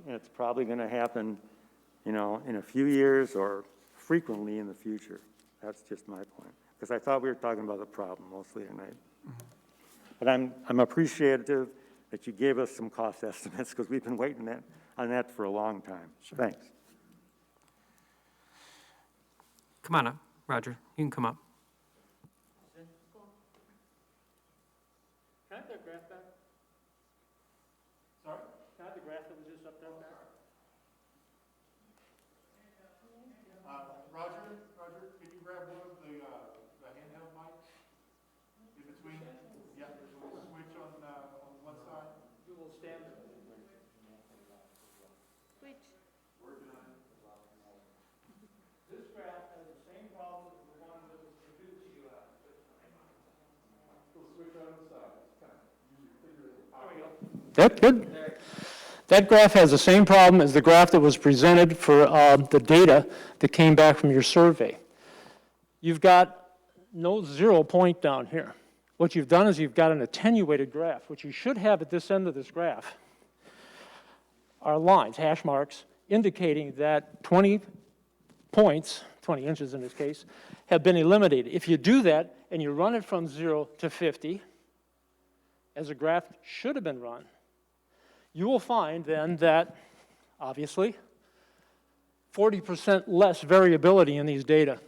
S8: It's probably going to happen, you know, in a few years or frequently in the future. That's just my point. Because I thought we were talking about the problem mostly tonight. But I'm appreciative that you gave us some cost estimates, because we've been waiting on that for a long time. Sure. Thanks.
S1: Come on up, Roger. You can come up.
S12: Can I have that graph back? Sorry? Can I have the graph that was just up there back?
S13: Roger, can you grab one of the handheld mics in between? Yeah, there's a little switch on one side.
S12: You will stand.
S4: Switch.
S13: Working on it.
S12: This graph has the same problem as the one that was produced to you.
S13: Little switch on the side. It's kind of usually clear.
S12: There we go. That good? That graph has the same problem as the graph that was presented for the data that came back from your survey. You've got no 0 point down here. What you've done is you've got an attenuated graph. What you should have at this end of this graph are lines, hash marks, indicating that 20 points, 20 inches in this case, have been eliminated. If you do that and you run it from 0 to 50, as a graph should have been run, you will find then that, obviously, 40% less variability in these data.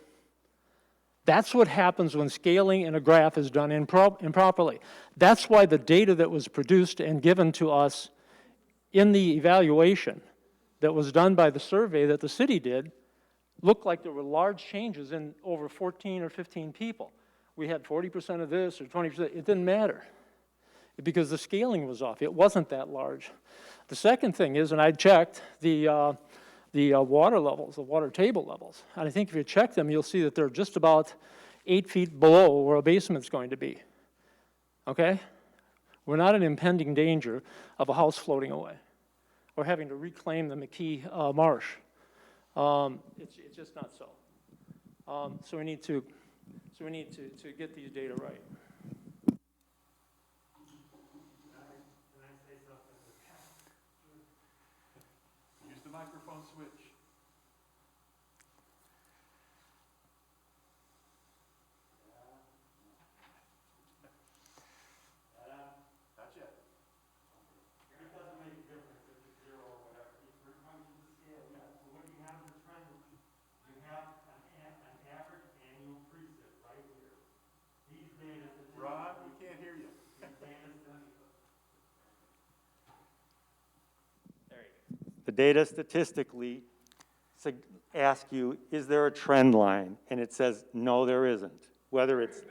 S12: That's what happens when scaling in a graph is done improperly. That's why the data that was produced and given to us in the evaluation that was done by the survey that the city did looked like there were large changes in over 14 or 15 people. We had 40% of this or 20%. It didn't matter, because the scaling was off. It wasn't that large. The second thing is, and I checked the water levels, the water table levels, and I think if you check them, you'll see that they're just about 8 feet below where a basement's going to be, okay? We're not in impending danger of a house floating away or having to reclaim the McKee Marsh. It's just not so. So we need to get these data right.
S13: Use the microphone switch. Not yet.
S8: It doesn't make a difference if it's 0 or whatever. It's for functions of scale. Yeah. So what do you have in the trend line? You have an average annual precip right here. These data.
S13: Ron, we can't hear you.
S8: The data statistically ask you, is there a trend line? And it says, no, there isn't. Whether it's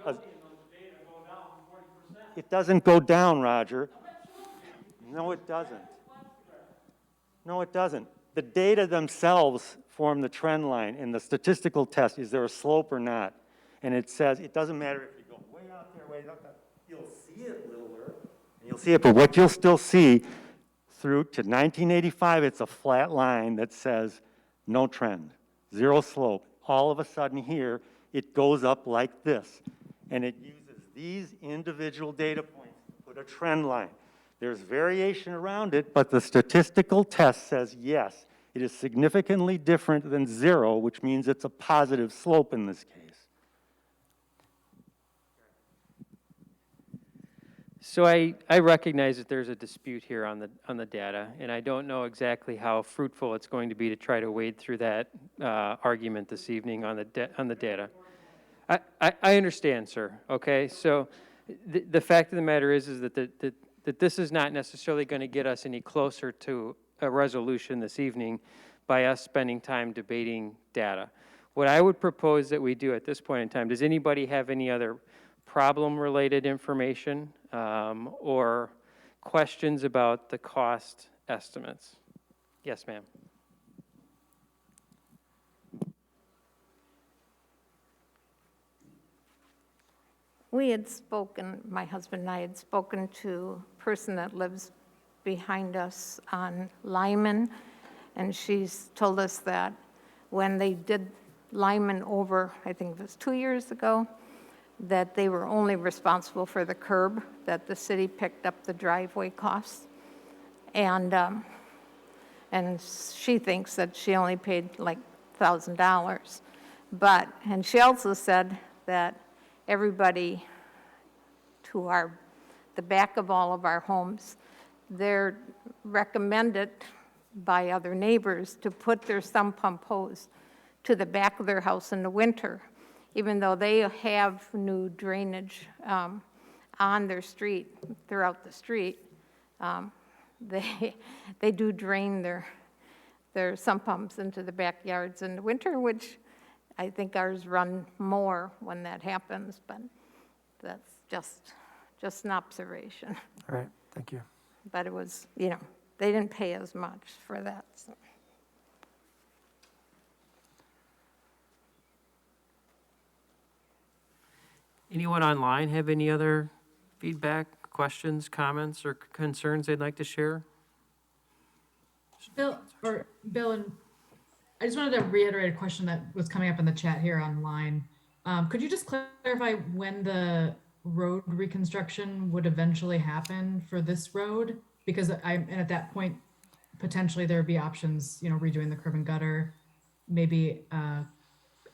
S8: it doesn't go down, Roger. No, it doesn't. No, it doesn't. The data themselves form the trend line in the statistical test. Is there a slope or not? And it says, it doesn't matter if you go way out there, way out there. You'll see it littler, and you'll see it, but what you'll still see through to 1985, it's a flat line that says no trend, 0 slope. All of a sudden here, it goes up like this, and it uses these individual data points to put put a trend line. There's variation around it, but the statistical test says yes, it is significantly different than 0, which means it's a positive slope in this case.
S1: So I recognize that there's a dispute here on the data, and I don't know exactly how fruitful it's going to be to try to wade through that argument this evening on the data. I understand, sir. Okay, so the fact of the matter is that that this is not necessarily going to get us any closer to a resolution this evening by us spending time debating data. What I would propose that we do at this point in time, does anybody have any other problem-related information or questions about the cost estimates? Yes, ma'am.
S9: We had spoken, my husband and I had spoken to a person that lives behind us on Lyman, and she's told us that when they did Lyman over, I think it was 2 years ago, that they were only responsible for the curb, that the city picked up the driveway costs. And she thinks that she only paid like $1,000. But, and she also said that everybody to the back of all of our homes, they're recommended by other neighbors to put their sump pump hose to the back of their house in the winter, even though they have new drainage on their street, throughout the street. They do drain their sump pumps into the backyards in the winter, which I think ours run more when that happens, but that's just an observation.
S2: All right, thank you.
S9: But it was, you know, they didn't pay as much for that. So.
S1: Anyone online have any other feedback, questions, comments, or concerns they'd like to share?
S3: Bill, and I just wanted to reiterate a question that was coming up in the chat here online. Could you just clarify when the road reconstruction would eventually happen for this road? Because and at that point, potentially there would be options, you know, redoing the curb and gutter, maybe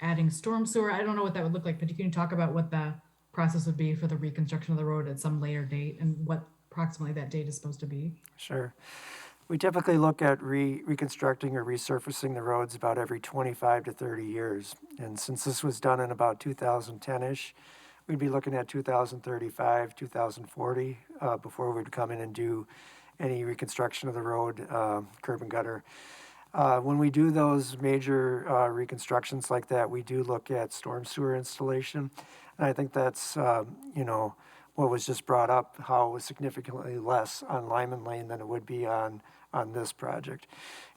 S3: adding storm sewer. I don't know what that would look like, but can you talk about what the process would be for the reconstruction of the road at some later date and what approximately that date is supposed to be?
S2: Sure. We typically look at reconstructing or resurfacing the roads about every 25 to 30 years. And since this was done in about 2010-ish, we'd be looking at 2035, 2040 before we'd come in and do any reconstruction of the road, curb and gutter. When we do those major reconstructions like that, we do look at storm sewer installation. And I think that's, you know, what was just brought up, how it was significantly less on Lyman Lane than it would be on this project.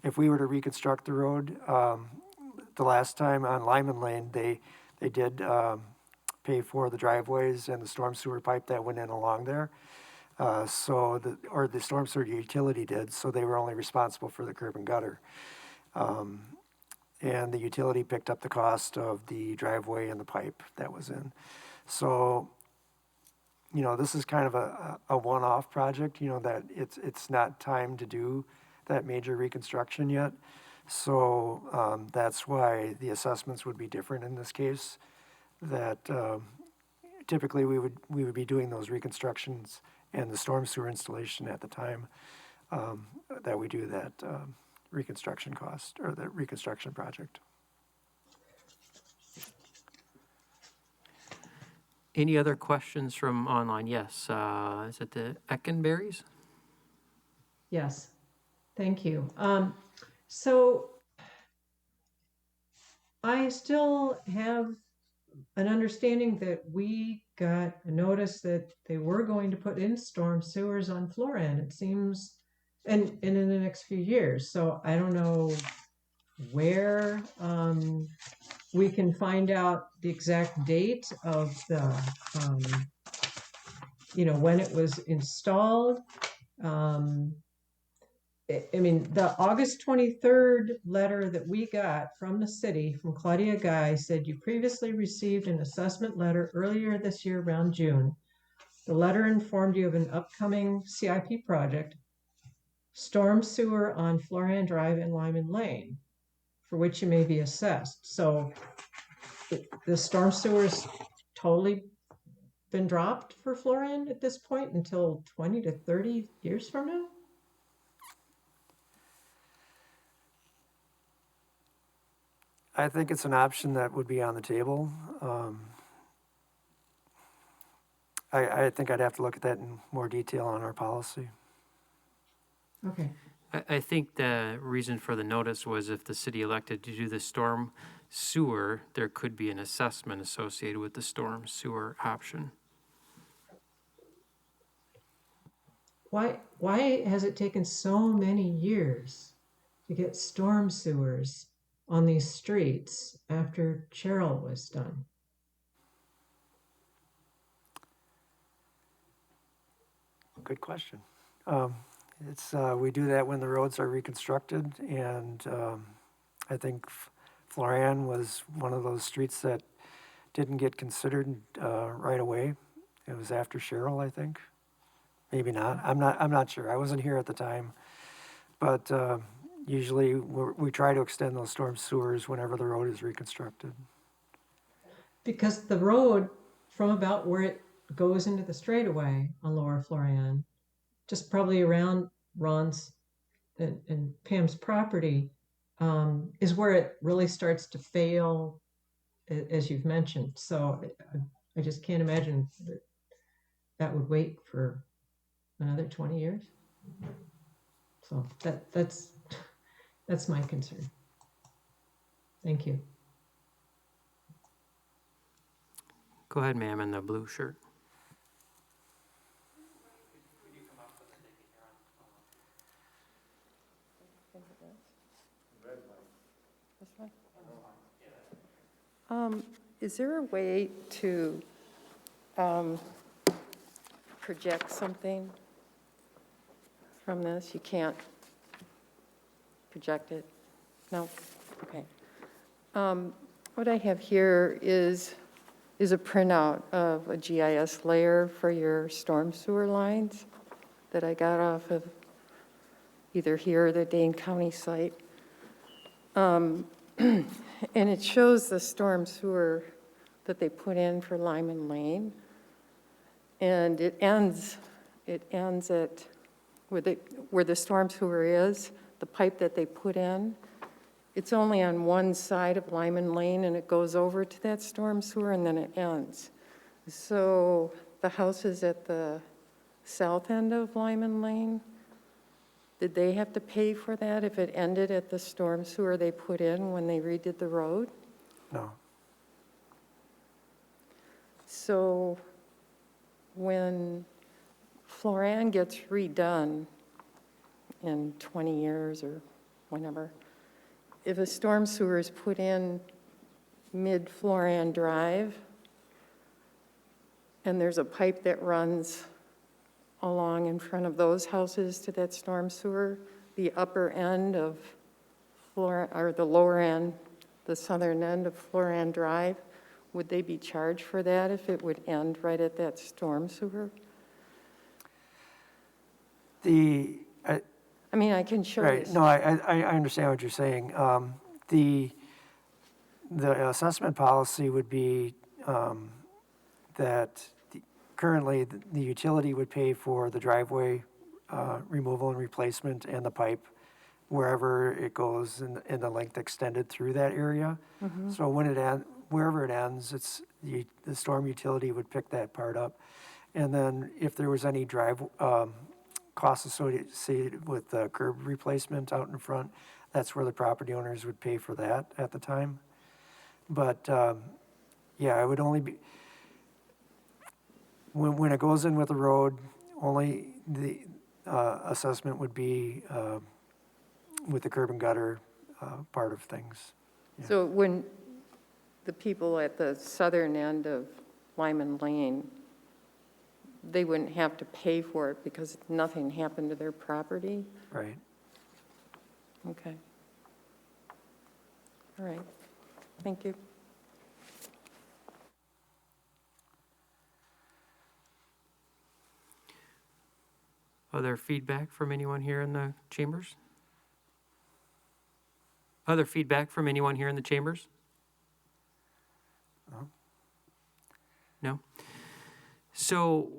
S2: If we were to reconstruct the road, the last time on Lyman Lane, they did pay for the driveways and the storm sewer pipe that went in along there. Or the storm sewer utility did, so they were only responsible for the curb and gutter. And the utility picked up the cost of the driveway and the pipe that was in. So, you know, this is kind of a one-off project, you know, that it's not time to do that major reconstruction yet. So that's why the assessments would be different in this case, that typically we would be doing those reconstructions and the storm sewer installation at the time that we do that reconstruction cost or the reconstruction project.
S1: Any other questions from online? Yes, is it the Eckenberries?
S10: Yes, thank you. So I still have an understanding that we got a notice that they were going to put in storm sewers on Florann, it seems, and in the next few years. So I don't know where we can find out the exact date of the, you know, when it was installed. I mean, the August 23rd letter that we got from the city, from Claudia Guy, said you previously received an assessment letter earlier this year around June The letter informed you of an upcoming CIP project, storm sewer on Florann Drive and Lyman Lane, for which you may be assessed. So the storm sewer's totally been dropped for Florann at this point until 20 to 30 years from now?
S2: I think it's an option that would be on the table. I think I'd have to look at that in more detail on our policy.
S10: Okay.
S1: I think the reason for the notice was if the city elected to do the storm sewer, there could be an assessment associated with the storm sewer option.
S10: Why has it taken so many years to get storm sewers on these streets after Cheryl was done?
S2: Good question. We do that when the roads are reconstructed, and I think Florann was one of those streets that didn't get considered right away. It was after Cheryl, I think. Maybe not. I'm not sure. I wasn't here at the time, but usually we try to extend those storm sewers whenever the road is reconstructed.
S10: Because the road from about where it goes into the straightaway on Lower Florann, just probably around Ron's and Pam's property, is where it really starts to fail, as you've mentioned. So I just can't imagine that would wait for another 20 years. So that's my concern. Thank you.
S1: Go ahead, ma'am, in the blue shirt.
S6: Is there a way to project something from this? You can't project it? No? Okay. What I have here is a printout of a GIS layer for your storm sewer lines that I got off of either here or the Dane County site. And it shows the storm sewer that they put in for Lyman Lane. And it ends at where the storm sewer is, the pipe that they put in. It's only on one side of Lyman Lane, and it goes over to that storm sewer, and then it ends. So the houses at the south end of Lyman Lane, did they have to pay for that if it ended at the storm sewer they put in when they redid the road?
S2: No.
S6: So when Florann gets redone in 20 years or whenever, if a storm sewer is put in mid-Florann Drive and there's a pipe that runs along in front of those houses to that storm sewer, the upper end of Florann, or the lower end, the southern end of Florann Drive, would they be charged for that if it would end right at that storm sewer? I mean, I can show you.
S2: Right. No, I understand what you're saying. The assessment policy would be that currently the utility would pay for the driveway removal and replacement and the pipe wherever it goes in the length extended through that area.
S6: Mm-hmm.
S2: So wherever it ends, it's the storm utility would pick that part up. And then if there was any costs associated with the curb replacement out in front, that's where the property owners would pay for that at the time. But yeah, it would only be, when it goes in with the road, only the assessment would be with the curb and gutter part of things. Yeah.
S6: So when the people at the southern end of Lyman Lane, they wouldn't have to pay for it because nothing happened to their property?
S2: Right.
S6: Okay. All right. Thank you.
S1: Other feedback from anyone here in the chambers? Other feedback from anyone here in the chambers? No? So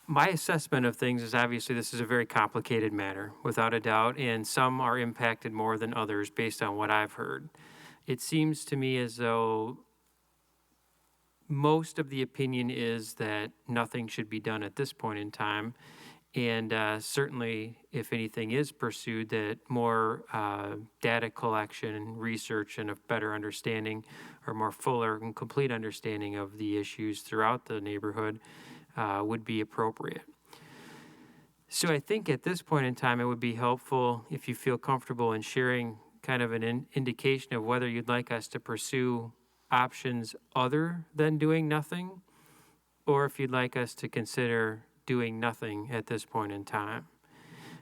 S1: my assessment of things is obviously this is a very complicated matter, without a doubt, and some are impacted more than others based on what I've heard. It seems to me as though most of the opinion is that nothing should be done at this point in time. And certainly, if anything is pursued, that more data collection and research and a better understanding or more fuller and complete understanding of the issues throughout the neighborhood would be appropriate. So I think at this point in time, it would be helpful if you feel comfortable in sharing kind of an indication of whether you'd like us to pursue options other than doing nothing, or if you'd like us to consider doing nothing at this point in time,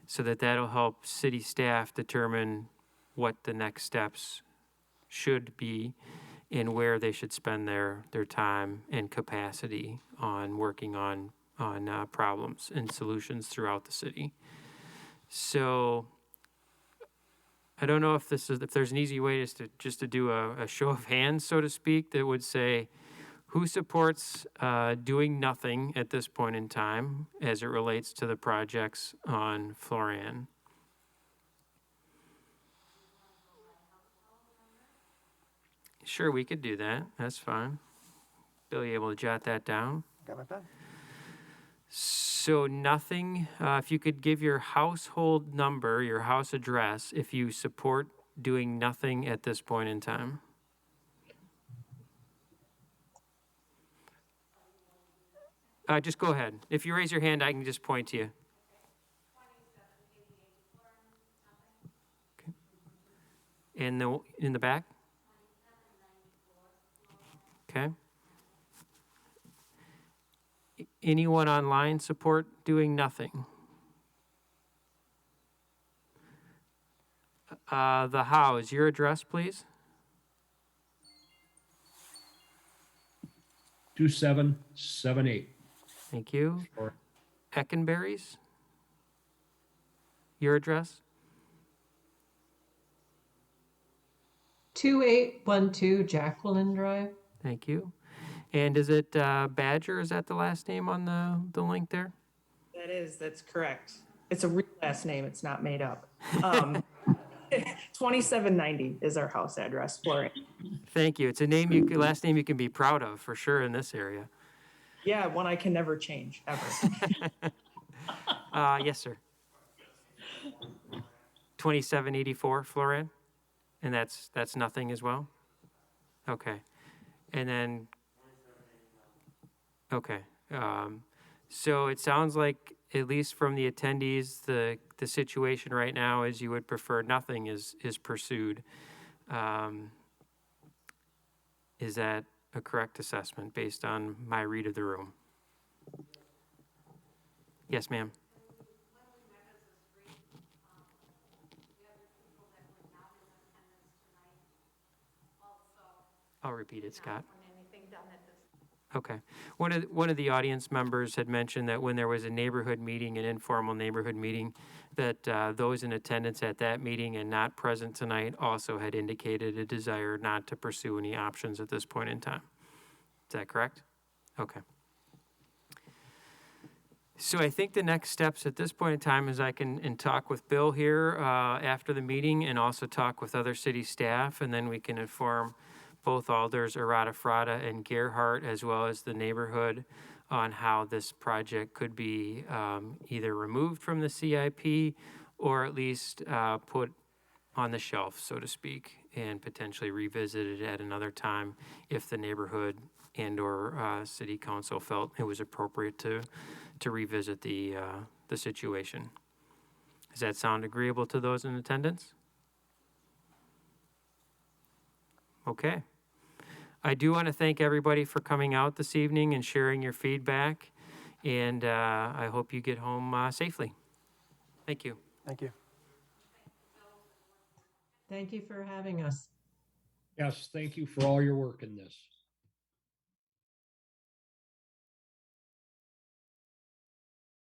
S1: so that that'll help city staff determine what the next steps should be and where they should spend their time and capacity on working on problems and solutions throughout the city. So I don't know if there's an easy way just to do a show of hands, so to speak, that would say, who supports doing nothing at this point in time as it relates to the projects on Florann? Sure, we could do that. That's fine. Bill, you able to jot that down?
S2: Got my pen.
S1: So nothing, if you could give your household number, your house address, if you support doing nothing at this point in time. Just go ahead. If you raise your hand, I can just point to you. Okay. In the back? Okay. Anyone online support doing nothing? The house, your address, please?
S5: 2778.
S1: Thank you. Eckenberries? Your address?
S10: 2812 Jacqueline Drive.
S1: Thank you. And is it Badger? Is that the last name on the link there?
S14: That's correct. It's a real last name. It's not made up. 2790 is our house address for it.
S1: Thank you. It's a last name you can be proud of for sure in this area.
S14: Yeah, one I can never change, ever.
S1: Yes, sir. 2784 Florann? And that's nothing as well? Okay. And then, okay. So it sounds like, at least from the attendees, the situation right now is you would prefer nothing is pursued. Is that a correct assessment based on my read of the room? Yes, ma'am. I'll repeat it, Scott. Okay. One of the audience members had mentioned that when there was a neighborhood meeting, an informal neighborhood meeting, that those in attendance at that meeting and not present tonight also had indicated a desire not to pursue any options at this point in time. Is that correct? Okay. So I think the next steps at this point in time is I can talk with Bill here after the meeting and also talk with other city staff, and then we can inform both alders, Arata Frada and Gerhart, as well as the neighborhood, on how this project could be either removed from the CIP or at least put on the shelf, so to speak, and potentially revisited at another time if the neighborhood and or city council felt it was appropriate to revisit the situation. Does that sound agreeable to those in attendance? Okay. I do want to thank everybody for coming out this evening and sharing your feedback, and I hope you get home safely. Thank you.
S2: Thank you.
S10: Thank you for having us.
S5: Yes, thank you for all your work in this.